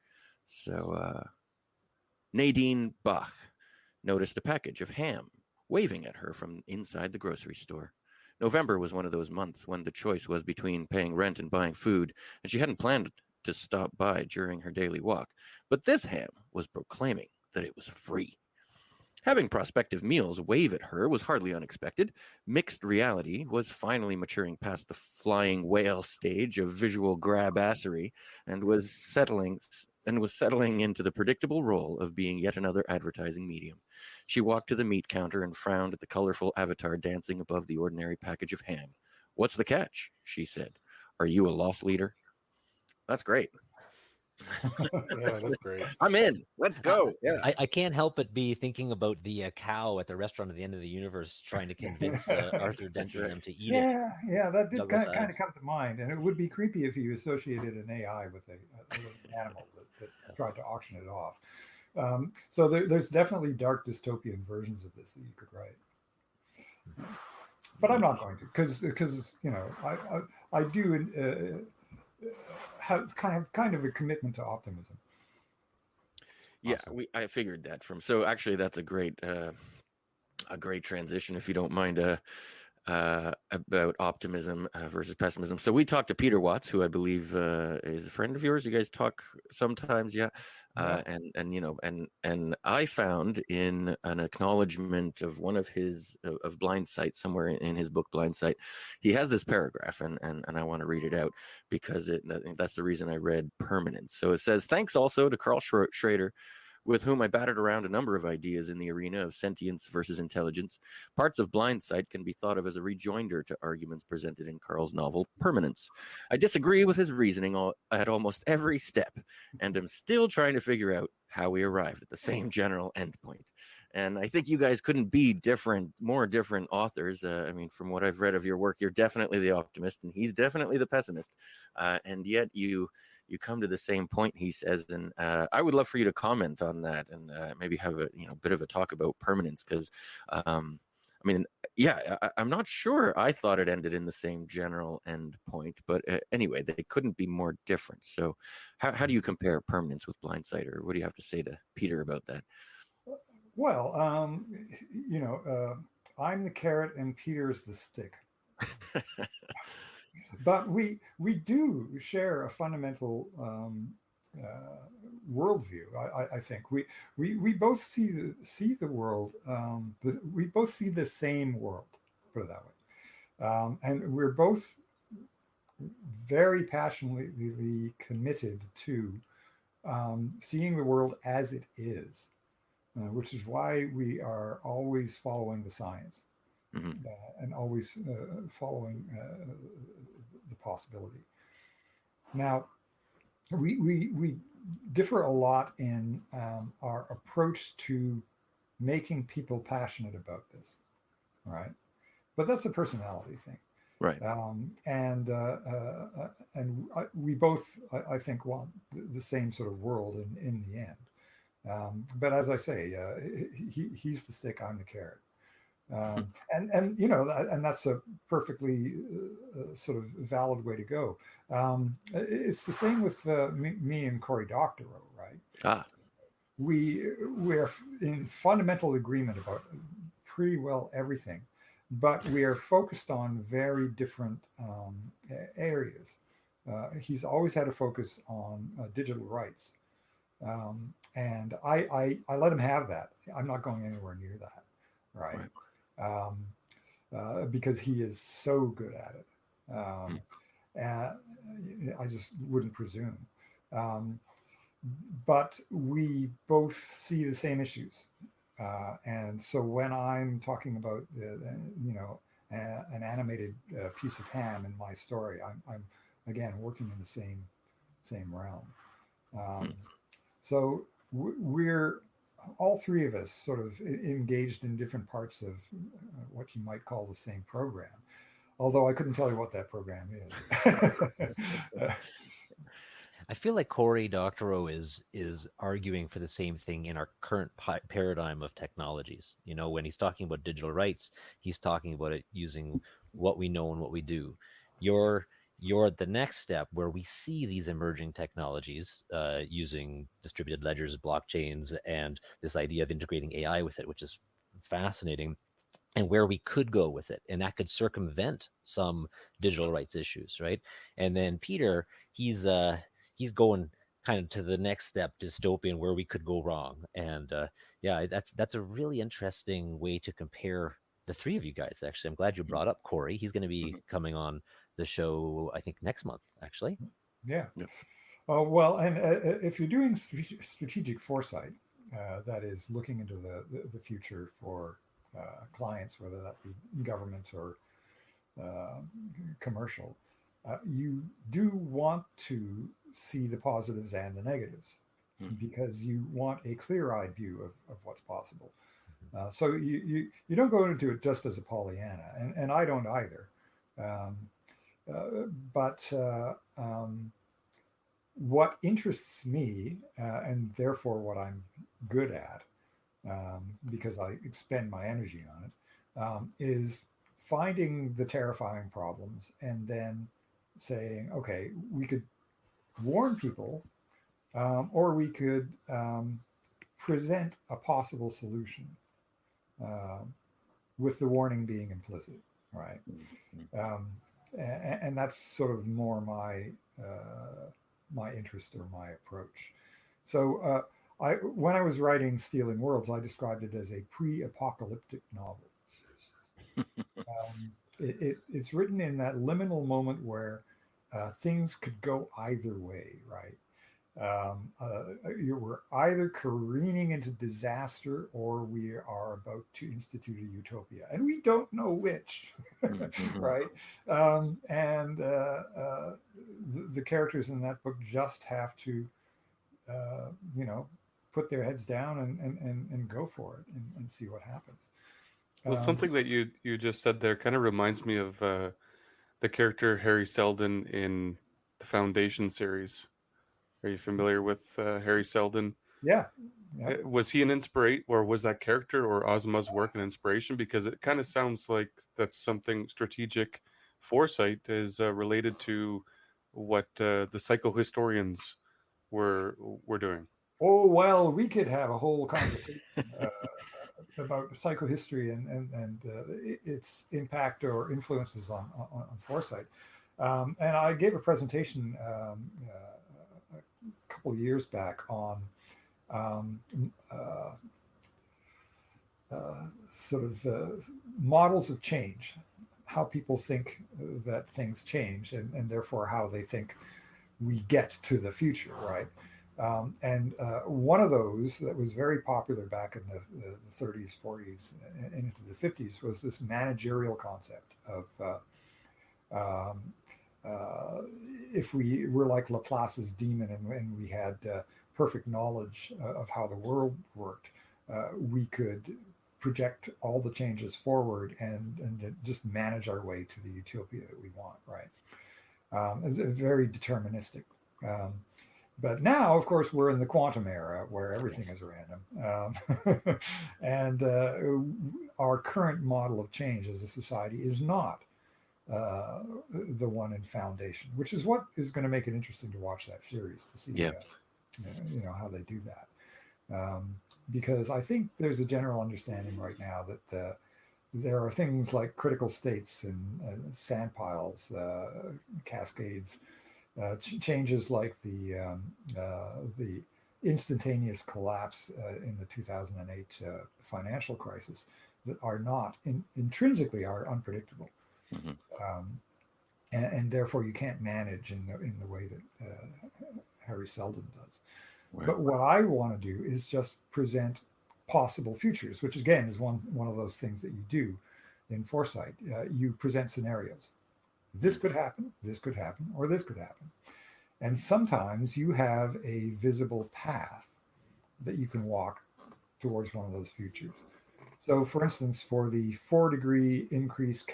So Nadine Bach noticed a package of ham waving at her from inside the grocery store. November was one of those months when the choice was between paying rent and buying food, and she hadn't planned to stop by during her daily walk. But this ham was proclaiming that it was free. Having prospective meals wave at her was hardly unexpected. Mixed reality was finally maturing past the flying whale stage of visual grabassery and was settling into the predictable role of being yet another advertising medium. She walked to the meat counter and frowned at the colorful avatar dancing above the ordinary package of ham. "What's the catch?" she said. "Are you a loss leader?" That's great. Yeah, that's great. I'm in. Let's go. Yeah. I can't help but be thinking about the cow at the restaurant at the end of the univerce trying to convince Arthur Dent and them to eat it. Yeah, that did Douglas kind of come to mind. And it would be creepy if you associated an AI with an animal that tried to auction it off. So there's definitely dark dystopian versions of this that you could write. But I'm not going to, because I do have kind of a commitment to optimism. Yeah, I figured that from. So actually, that's a great transition, if you don't mind. about optimism versus pessimism. So we talked to Peter Watts, who I believe is a friend of yours. You guys talk sometimes, yeah. And I found in an acknowledgement of one of his of Blind Sight, somewhere in his book Blind Sight, he has this paragraph, and I want to read it out because that's the reason I read Permanence. So it says, thanks also to Karl Schroeder, with whom I battered around a number of ideas in the arena of sentience versus intelligence. Parts of Blind Sight can be thought of as a rejoinder to arguments presented in Karl's novel Permanence. I disagree with his reasoning at almost every step, and am still trying to figure out how we arrived at the same general endpoint. And I think you guys couldn't be more different authors. I mean, from what I've read of your work, you're definitely the optimist, and he's definitely the pessimist. And yet you come to the same point, he says, and I would love for you to comment on that, and maybe have a bit of a talk about Permanence, because I'm not sure. I thought it ended in the same general end point, but anyway, they couldn't be more different. So how do you compare Permanence with Blind Sight, or what do you have to say to Peter about that? Well, I'm the carrot and Peter's the stick. But we do share a fundamental worldview. I think we both see the world. We both see the same world. Put it that way, and we're both very passionately committed to seeing the world as it is, which is why we are always following the science. Mm-hmm. And always following the possibility. Now, we differ a lot in our approach to making people passionate about this, right? But that's a personality thing, right? We both, I think, want the same sort of world in the end. But as I say, he's the stick, I'm the carrot. And that's a perfectly sort of valid way to go. It's the same with me and Cory Doctorow, right? We're in fundamental agreement about pretty well everything, but we are focused on very different areas. He's always had a focus on digital rights, and I let him have that. I'm not going anywhere near that, right? Because he is so good at it. And I just wouldn't presume. But we both see the same issues. And so when I'm talking about, an animated piece of ham in my story, I'm again working in the same realm. So we're all three of us sort of engaged in different parts of what you might call the same program, although I couldn't tell you what that program is. I feel like Cory Doctorow is arguing for the same thing in our current paradigm of technologies. When he's talking about digital rights, he's talking about it using what we know and what we do. You're at the next step where we see these emerging technologies using distributed ledgers, blockchains, and this idea of integrating AI with it, which is fascinating, and where we could go with it. And that could circumvent some digital rights issues, right? And then Peter, he's going kind of to the next step, dystopian, where we could go wrong. And that's a really interesting way to compare the three of you guys. Actually, I'm glad you brought up Cory. He's going to be coming on the show, I think, next month, actually. Yeah. Well, and if you're doing strategic foresight, that is looking into the future for clients, whether that be government or commercial, you do want to see the positives and the negatives, because you want a clear-eyed view of what's possible. So you don't go into it just as a Pollyanna, and I don't either. But what interests me, and therefore what I'm good at, because I expend my energy on it, is finding the terrifying problems and then saying, okay, we could warn people, or we could present a possible solution, with the warning being implicit. right? And that's sort of more my interest or my approach. So when I was writing Stealing Worlds, I described it as a pre-apocalyptic novel. It's written in that liminal moment where things could go either way, right? We're either careening into disaster or we are about to institute a utopia, and we don't know which, right? The characters in that book just have to, put their heads down and go for it and see what happens. Well, something that you just said there kind of reminds me of the character Harry Seldon in the Foundation series. Are you familiar with Harry Seldon? Yeah. Yep. Was he an inspiration, or was that character or Ozma's work an inspiration? Because it kind of sounds like that's something strategic foresight is related to what the psychohistorians were doing. Oh, well, we could have a whole conversation about psychohistory and its impact or influences on foresight. And I gave a presentation a couple of years back on models of change, how people think that things change, and therefore how they think we get to the future, right? And one of those that was very popular back in the 30s, 40s, and into the 50s was this managerial concept of if we were like Laplace's demon and we had perfect knowledge of how the world worked, we could project all the changes forward and just manage our way to the utopia that we want, right? It's very deterministic. But now, of course, we're in the quantum era where everything is random. And our current model of change as a society is not the one in Foundation, which is what is going to make it interesting to watch that series, to see how they do that. Because I think there's a general understanding right now that there are things like critical states and sand piles, cascades, changes like the instantaneous collapse in the 2008 financial crisis that are not intrinsically are unpredictable, and therefore you can't manage in the way that Harry Seldon does. Right. But what I want to do is just present possible futures, which again is one of those things that you do in foresight. You present scenarios. This could happen, or this could happen. And sometimes you have a visible path that you can walk towards one of those futures. So, for instance, for the 4-degree increase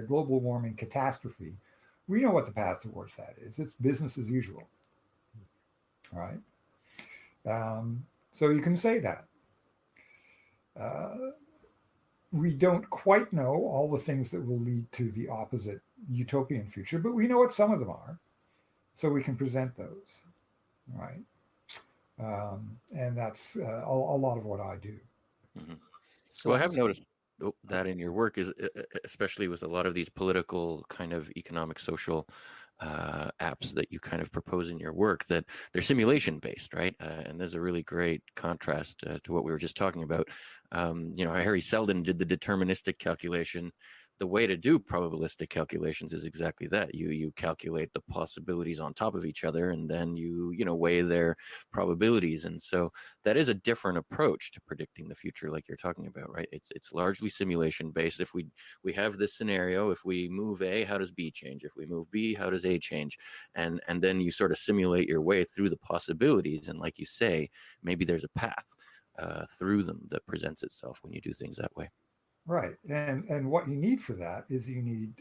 global warming catastrophe, we know what the path towards that is. It's business as usual, right? So you can say that. We don't quite know all the things that will lead to the opposite utopian future, but we know what some of them are, so we can present those, right? And that's a lot of what I do. Mm-hmm. So I have noticed that in your work, is especially with a lot of these political kind of economic, social apps that you kind of propose in your work, that they're simulation based, right? And there's a really great contrast to what we were just talking about. Harry Seldon did the deterministic calculation. The way to do probabilistic calculations is exactly that. You calculate the possibilities on top of each other, and then you weigh their probabilities. And so that is a different approach to predicting the future, like you're talking about, right? It's largely simulation based. If we have this scenario, if we move A, how does B change? If we move B, how does A change? And then you sort of simulate your way through the possibilities. And like you say, maybe there's a path through them that presents itself when you do things that way. Right. And what you need for that is you need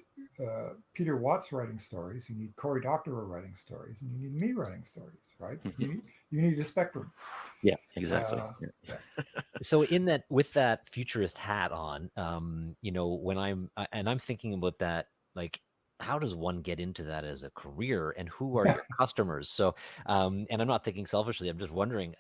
Peter Watts writing stories, you need Cory Doctorow writing stories, and you need me writing stories, right? You need a spectrum. Yeah, exactly. So with that futurist hat on, when I'm thinking about that, like, how does one get into that as a career, and who are your customers? So, and I'm not thinking selfishly, I'm just wondering,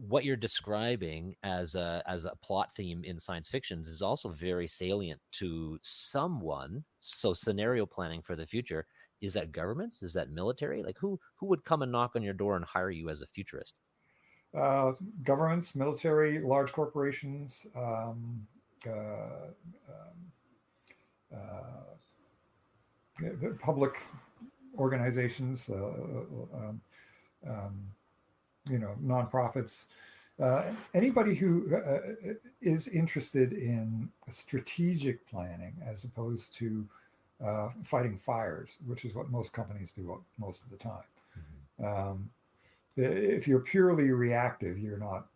what you're describing as a plot theme in science fiction is also very salient to someone. So scenario planning for the future, is that governments? Is that military? Like who would come and knock on your door and hire you as a futurist? Governments, military, large corporations, public organizations, nonprofits, anybody who is interested in strategic planning as opposed to fighting fires, which is what most companies do most of the time. If you're purely reactive, you're not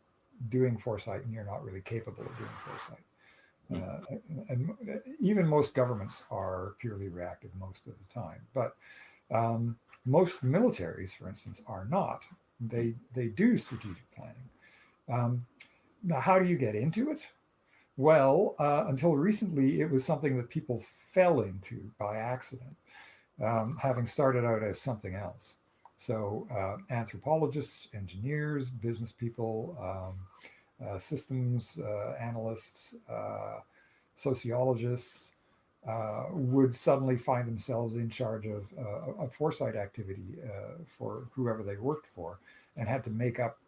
doing foresight, and you're not really capable of doing foresight. And even most governments are purely reactive most of the time. But most militaries, for instance, are not. They do strategic planning. Now, how do you get into it? Well, until recently, it was something that people fell into by accident, having started out as something else. So anthropologists, engineers, business people, systems analysts, sociologists would suddenly find themselves in charge of a foresight activity for whoever they worked for, and had to make up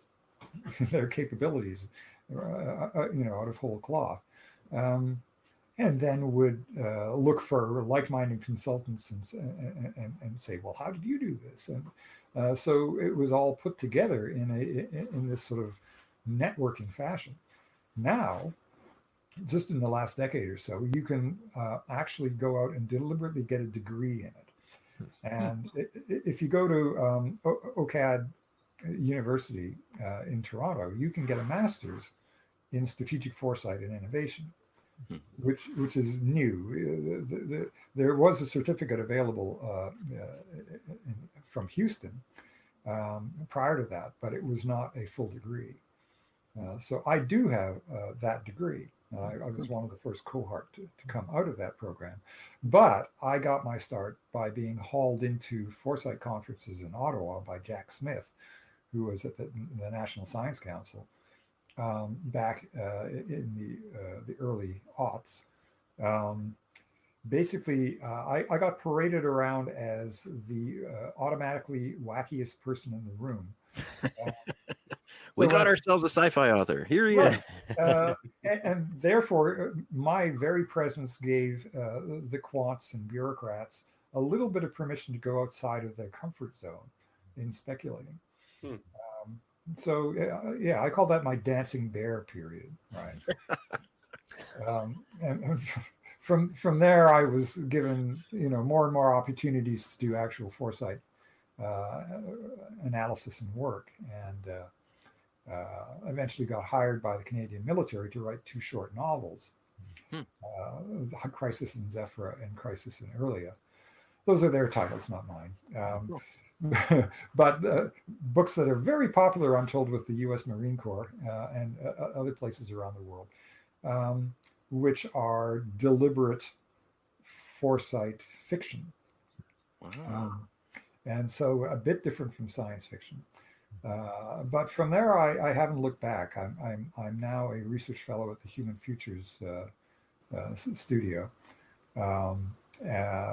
their capabilities, out of whole cloth. And then would look for like-minded consultants and say, well, how did you do this? And so it was all put together in this sort of networking fashion. Now, just in the last decade or so, you can actually go out and deliberately get a degree in it. And if you go to OCAD University in Toronto, you can get a master's in strategic foresight and innovation, which is new. There was a certificate available from Houston prior to that, but it was not a full degree. So I do have that degree. I was one of the first cohort to come out of that program. But I got my start by being hauled into foresight conferences in Ottawa by Jack Smith, who was at the National Science Council back in the early aughts. Basically, I got paraded around as the automatically wackiest person in the room. We got ourselves a sci-fi author. Here he is. And therefore, my very presence gave the quants and bureaucrats a little bit of permission to go outside of their comfort zone in speculating. So I call that my dancing bear period, right? And from there, I was given more and more opportunities to do actual foresight analysis and work, and eventually got hired by the Canadian military to write 2 short novels, Crisis in Zephyra and Crisis in Earlia. Those are their titles, not mine. But books that are very popular, I'm told, with the U.S. Marine Corps and other places around the world, which are deliberate foresight fiction. Wow. And so a bit different from science fiction. But from there, I haven't looked back. I'm now a research fellow at the Human Futures Studio,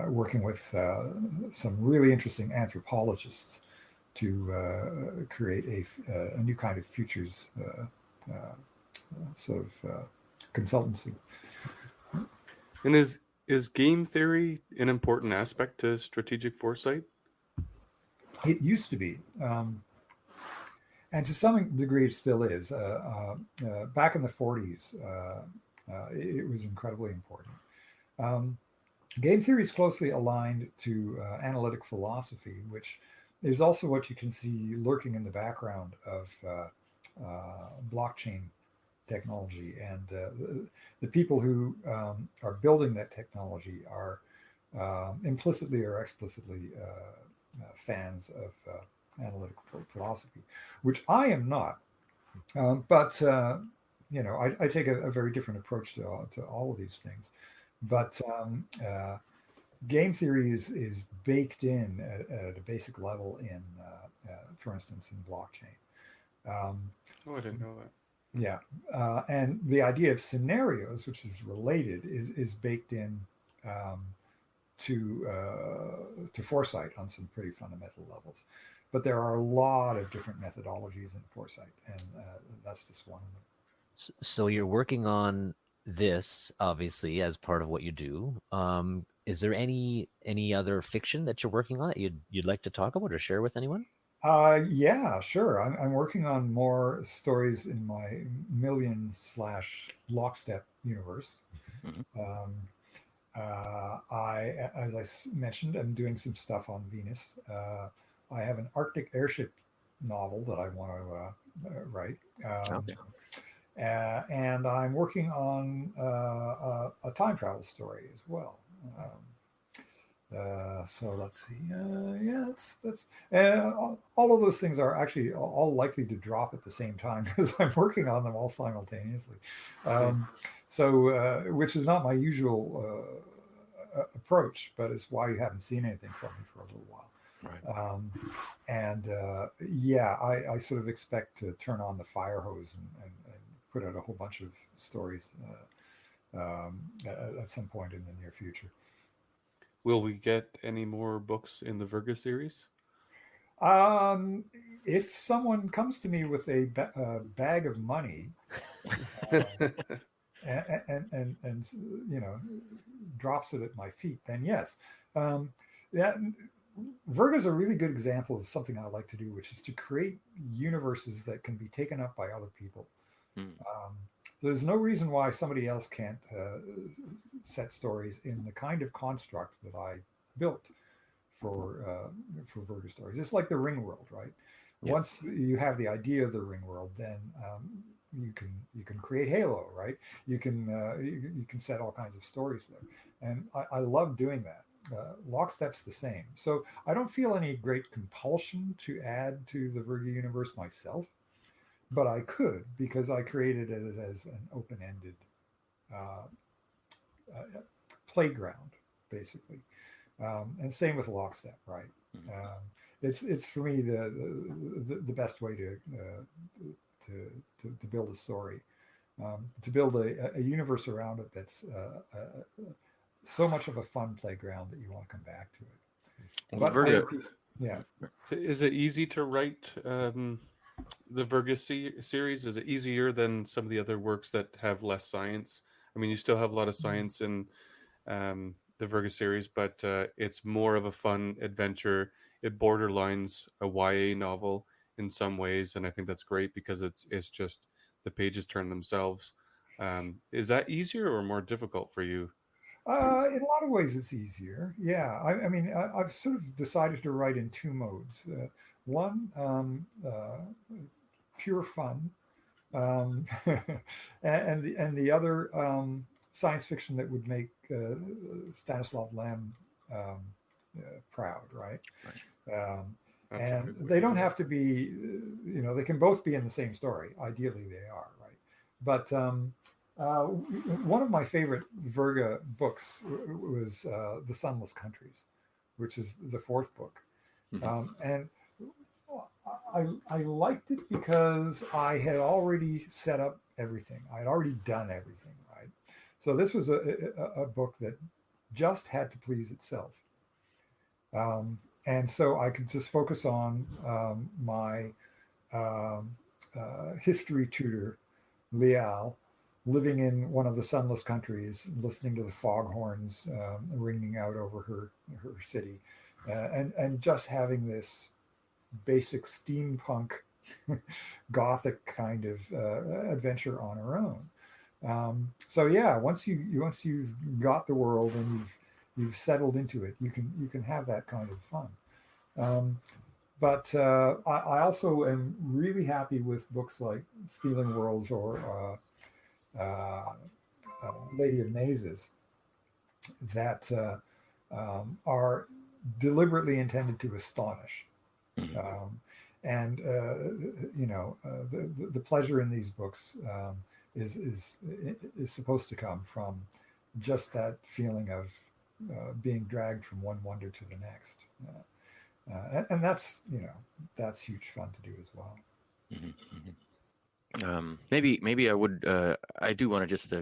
working with some really interesting anthropologists to create a new kind of futures sort of consultancy. And is game theory an important aspect to strategic foresight? It used to be. And to some degree, it still is. Back in the 40s, it was incredibly important. Game theory is closely aligned to analytic philosophy, which is also what you can see lurking in the background of blockchain technology. And the people who are building that technology are implicitly or explicitly fans of analytic philosophy, which I am not. But I take a very different approach to all of these things. But game theory is baked in at a basic level in, for instance, in blockchain. Oh, I didn't know that. Yeah, and the idea of scenarios, which is related, is baked in um, to foresight on some pretty fundamental levels. But there are a lot of different methodologies in foresight, and that's just one of them. So you're working on this obviously as part of what you do. Is there any other fiction that you're working on that you'd like to talk about or share with anyone? Yeah, sure. I'm working on more stories in my million slash lockstep universe. Mhm. Um, as I mentioned, I'm doing some stuff on Venus. I have an Arctic airship novel that I want to write. Okay. And I'm working on a time travel story as well. So let's see. Yeah, that's all of those things are actually all likely to drop at the same time because I'm working on them all simultaneously. Um, which is not my usual approach, but it's why you haven't seen anything from me for a little while. Right. And yeah, I sort of expect to turn on the fire hose and put out a whole bunch of stories at some point in the near future. Will we get any more books in the Virga series? Um, if someone comes to me with a bag of money and you know drops it at my feet, then yes. Yeah, Virgo is a really good example of something I like to do, which is to create universes that can be taken up by other people. Mm. There's no reason why somebody else can't set stories in the kind of construct that I built for Virgo stories. It's like the Ring World, right? Yeah. Once you have the idea of the Ring World, then you can create Halo, right? You can set all kinds of stories there, and I love doing that. Lockstep's the same, so I don't feel any great compulsion to add to the Virgo universe myself, but I could because I created it as an open-ended uh, playground, basically. And same with Lockstep, right? Mhm. It's for me the best way to build a story, to build a universe around it that's so much of a fun playground that you want to come back to it. Well, But Virga, yeah. Is it easy to write the Virga series? Is it easier than some of the other works that have less science? I mean, you still have a lot of science in the Virga series, but it's more of a fun adventure. It borderlines a YA novel in some ways, and I think that's great because it's just the pages turn themselves. Is that easier or more difficult for you? In a lot of ways, it's easier. Yeah, I mean, I've sort of decided to write in two modes. One, pure fun, um, and the other science fiction that would make Stanislav Lem um, proud, right? right. And Absolutely. they don't have to be, they can both be in the same story. Ideally, they are, right? But one of my favorite Virga books was The Sunless Countries, which is the fourth book. Mhm. And I liked it because I had already set up everything. I had already done everything, right? So this was a book that just had to please itself. And so I could just focus on my um, history tutor, Lial, living in one of the sunless countries, listening to the foghorns ringing out over her city, and just having this basic steampunk gothic kind of adventure on her own. So yeah, once you've got the world and you've settled into it, you can have that kind of fun. Um, but I also am really happy with books like Stealing Worlds or Lady of Mazes that are deliberately intended to astonish. Mhm. And the pleasure in these books is supposed to come from just that feeling of being dragged from one wonder to the next, and that's that's huge fun to do as well. Maybe I would. I do want to just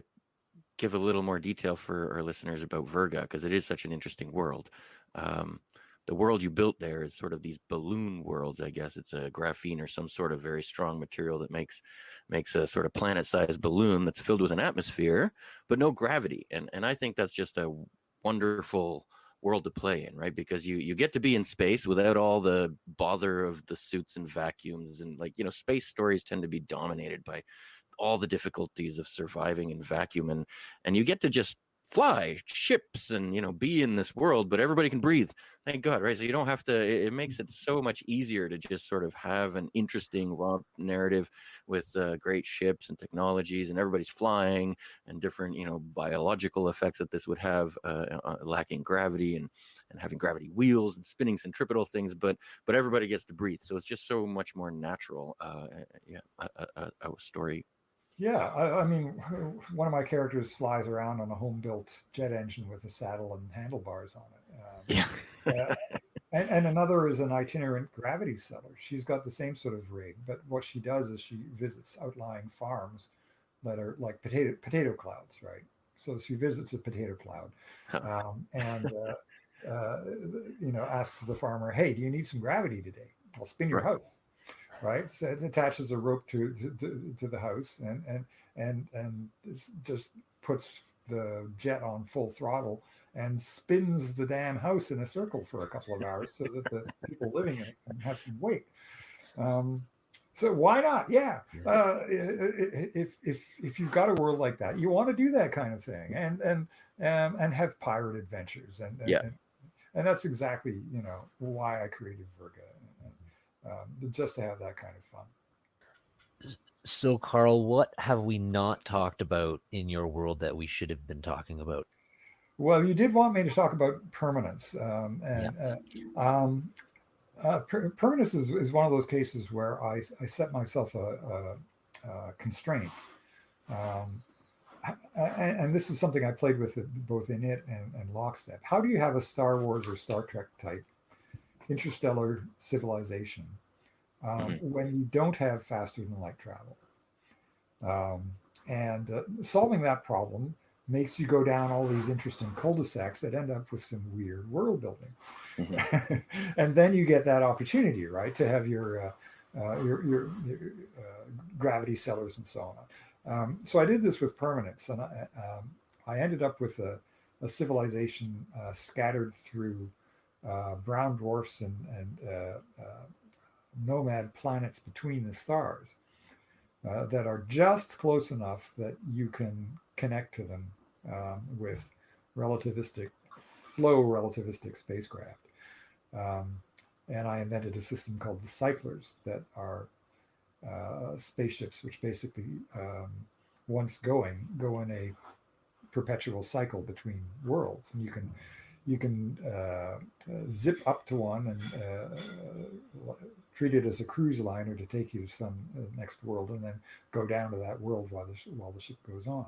give a little more detail for our listeners about Virga, because it is such an interesting world. The world you built there is sort of these balloon worlds, I guess. It's a graphene or some sort of very strong material that makes a sort of planet-sized balloon that's filled with an atmosphere, but no gravity. And I think that's just a wonderful world to play in, right? Because you get to be in space without all the bother of the suits and vacuums, and space stories tend to be dominated by all the difficulties of surviving in vacuum, and you get to just fly ships and be in this world, but everybody can breathe, thank God, right? So you don't have to. It makes it so much easier to just sort of have an interesting raw narrative with great ships and technologies, and everybody's flying, and different biological effects that this would have, lacking gravity and having gravity wheels and spinning centripetal things, but everybody gets to breathe, so it's just so much more natural. A story. Yeah, I mean, one of my characters flies around on a home-built jet engine with a saddle and handlebars on it. And another is an itinerant gravity settler. She's got the same sort of rig, but what she does is she visits outlying farms that are like potato clouds, right? So she visits a potato cloud, and asks the farmer, "Hey, do you need some gravity today? I'll spin your house." Right, so it attaches a rope to the house, and just puts the jet on full throttle and spins the damn house in a circle for a couple of hours, so that the people living in it can have some weight. So why not? Yeah, if you've got a world like that, you want to do that kind of thing, and have pirate adventures, and that's exactly why I created Virga. Just to have that kind of fun. So, Karl, what have we not talked about in your world that we should have been talking about? Well, you did want me to talk about permanence, permanence is one of those cases where I set myself a constraint, and this is something I played with both in it and Lockstep. How do you have a Star Wars or Star Trek type interstellar civilization when you don't have faster than light travel? And solving that problem makes you go down all these interesting cul-de-sacs that end up with some weird world building. And then you get that opportunity, right, to have your gravity cellars and so on. So I did this with permanence, and I ended up with a civilization scattered through brown dwarfs and nomad planets between the stars that are just close enough that you can connect to them with slow relativistic spacecraft. And I invented a system called the cyclers that are spaceships which basically, once go in a perpetual cycle between worlds, and you can zip up to one and treat it as a cruise liner to take you to some next world, and then go down to that world while the ship goes on.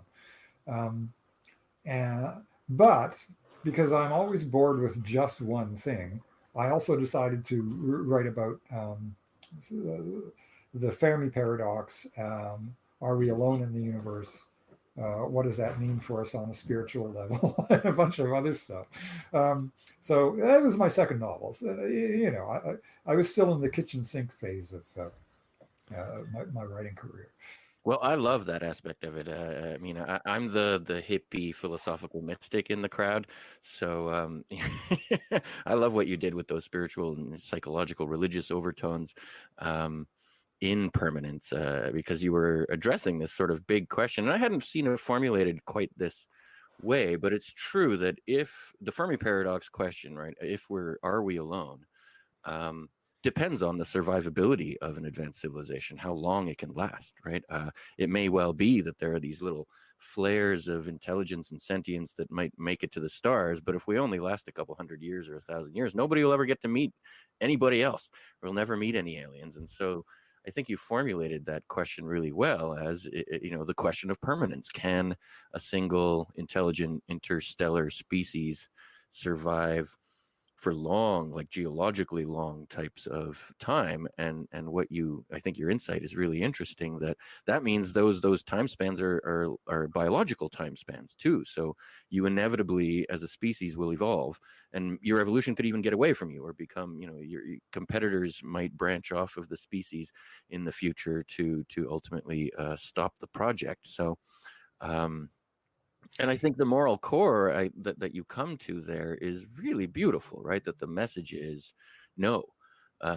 But because I'm always bored with just one thing, I also decided to write about the Fermi paradox. Are we alone in the universe? What does that mean for us on a spiritual level? And a bunch of other stuff. So that was my second novel. I was still in the kitchen sink phase of my writing career. Well, I love that aspect of it. I mean, I'm the hippie philosophical mystic in the crowd. So I love what you did with those spiritual and psychological religious overtones in permanence, because you were addressing this sort of big question. And I hadn't seen it formulated quite this way, but it's true that if the Fermi paradox question, right, are we alone, depends on the survivability of an advanced civilization, how long it can last, right? It may well be that there are these little flares of intelligence and sentience that might make it to the stars, but if we only last a couple 100 years or 1,000 years, nobody will ever get to meet anybody else. We'll never meet any aliens. And so I think you formulated that question really well as, the question of permanence. Can a single intelligent interstellar species survive for long, like geologically long types of time. And what I think your insight is really interesting, that means those time spans are biological time spans too. So you inevitably as a species will evolve, and your evolution could even get away from you or become, your competitors might branch off of the species in the future to ultimately stop the project. So and I think the moral core that you come to there is really beautiful, right? That the message is no,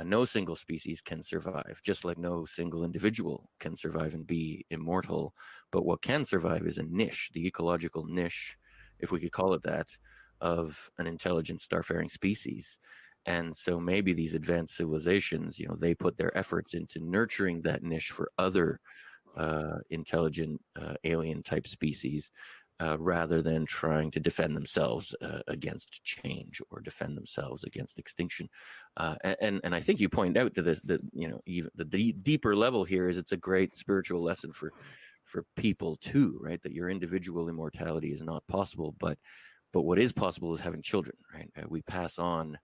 no single species can survive, just like no single individual can survive and be immortal. But what can survive is a niche, the ecological niche, if we could call it that, of an intelligent starfaring species. And so maybe these advanced civilizations, they put their efforts into nurturing that niche for other intelligent alien type species, rather than trying to defend themselves against change or defend themselves against extinction. And I think you point out to this that even the deeper level here is it's a great spiritual lesson for people too, right? That your individual immortality is not possible, but what is possible is having children, right? We pass on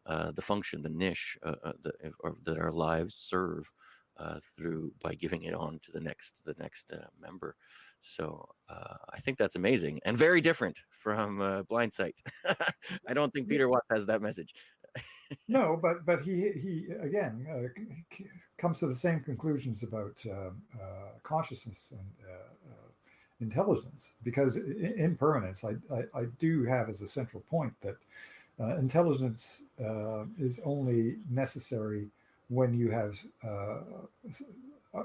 the function, the niche that our lives serve by giving it on to the next member. So I think that's amazing and very different from Blind Sight. I don't think Peter Watts has that message. No, but he again comes to the same conclusions about consciousness and intelligence, because impermanence, I do have as a central point that intelligence is only necessary when you have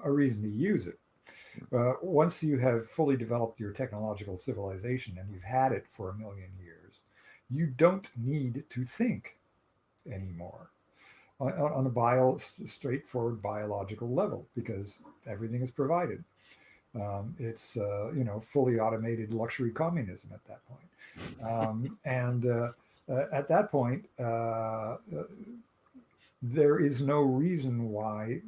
a reason to use it. Once you have fully developed your technological civilization and you've had it for 1 million years, you don't need to think anymore on a straightforward biological level, because everything is provided. It's fully automated luxury communism at that point. And at that point, there is no reason why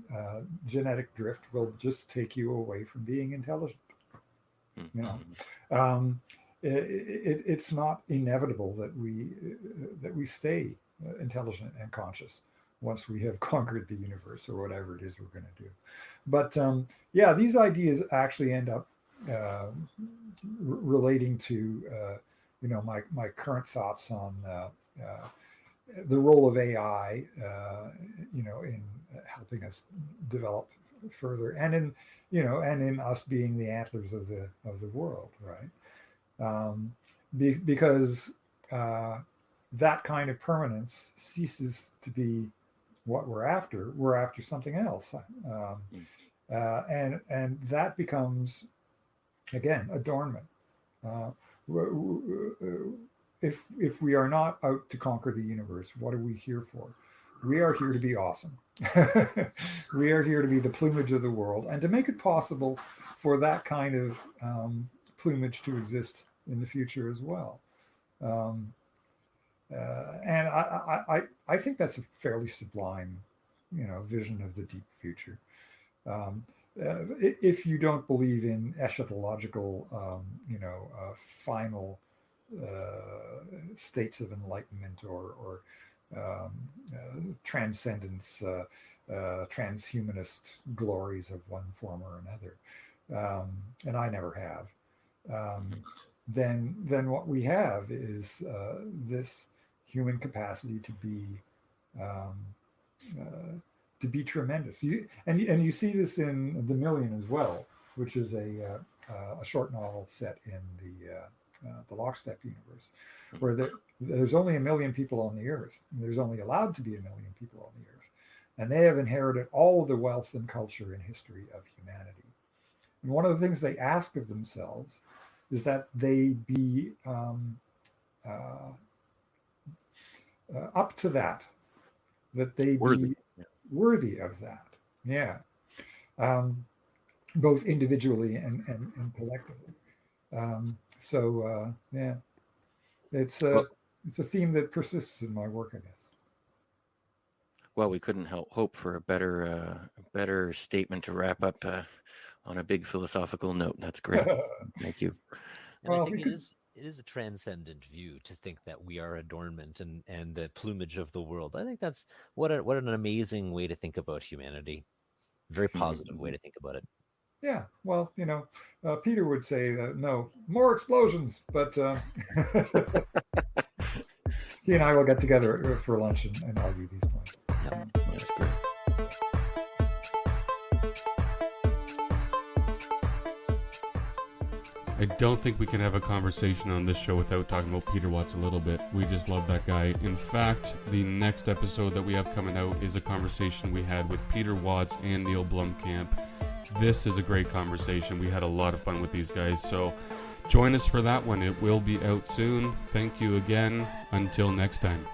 genetic drift will just take you away from being intelligent. It's not inevitable that we stay intelligent and conscious once we have conquered the universe or whatever it is we're going to do. But these ideas actually end up relating to my current thoughts on the role of AI, in helping us develop further, and in us being the antlers of the world, right? Because that kind of permanence ceases to be what we're after. We're after something else, and that becomes, again, adornment. If we are not out to conquer the universe, what are we here for? We are here to be awesome. We are here to be the plumage of the world, and to make it possible for that kind of plumage to exist in the future as well. And I think that's a fairly sublime, vision of the deep future. If you don't believe in eschatological, final states of enlightenment or transcendence, transhumanist glories of one form or another, and I never have, then what we have is this human capacity to be tremendous. You see this in The Million as well, which is a short novel set in the Lockstep universe, where there's only 1 million people on the earth. There's only allowed to be 1 million people on the earth, and they have inherited all of the wealth and culture and history of humanity. And one of the things they ask of themselves is that they be up to that they be worthy of that. Yeah. Both individually and collectively. It's a theme that persists in my work, I guess. Well, we couldn't hope for a better statement to wrap up on a big philosophical note. That's great. Thank you. And I think it is a transcendent view to think that we are adornment and the plumage of the world. I think that's what an amazing way to think about humanity. Very positive way to think about it. Yeah, well, Peter would say no, more explosions, but he and I will get together for lunch and argue these points. Yeah, that's great. I don't think we can have a conversation on this show without talking about Peter Watts a little bit. We just love that guy. In fact, the next episode that we have coming out is a conversation we had with Peter Watts and Neil Blomkamp. This is a great conversation. We had a lot of fun with these guys, so join us for that one. It will be out soon. Thank you again. Until next time.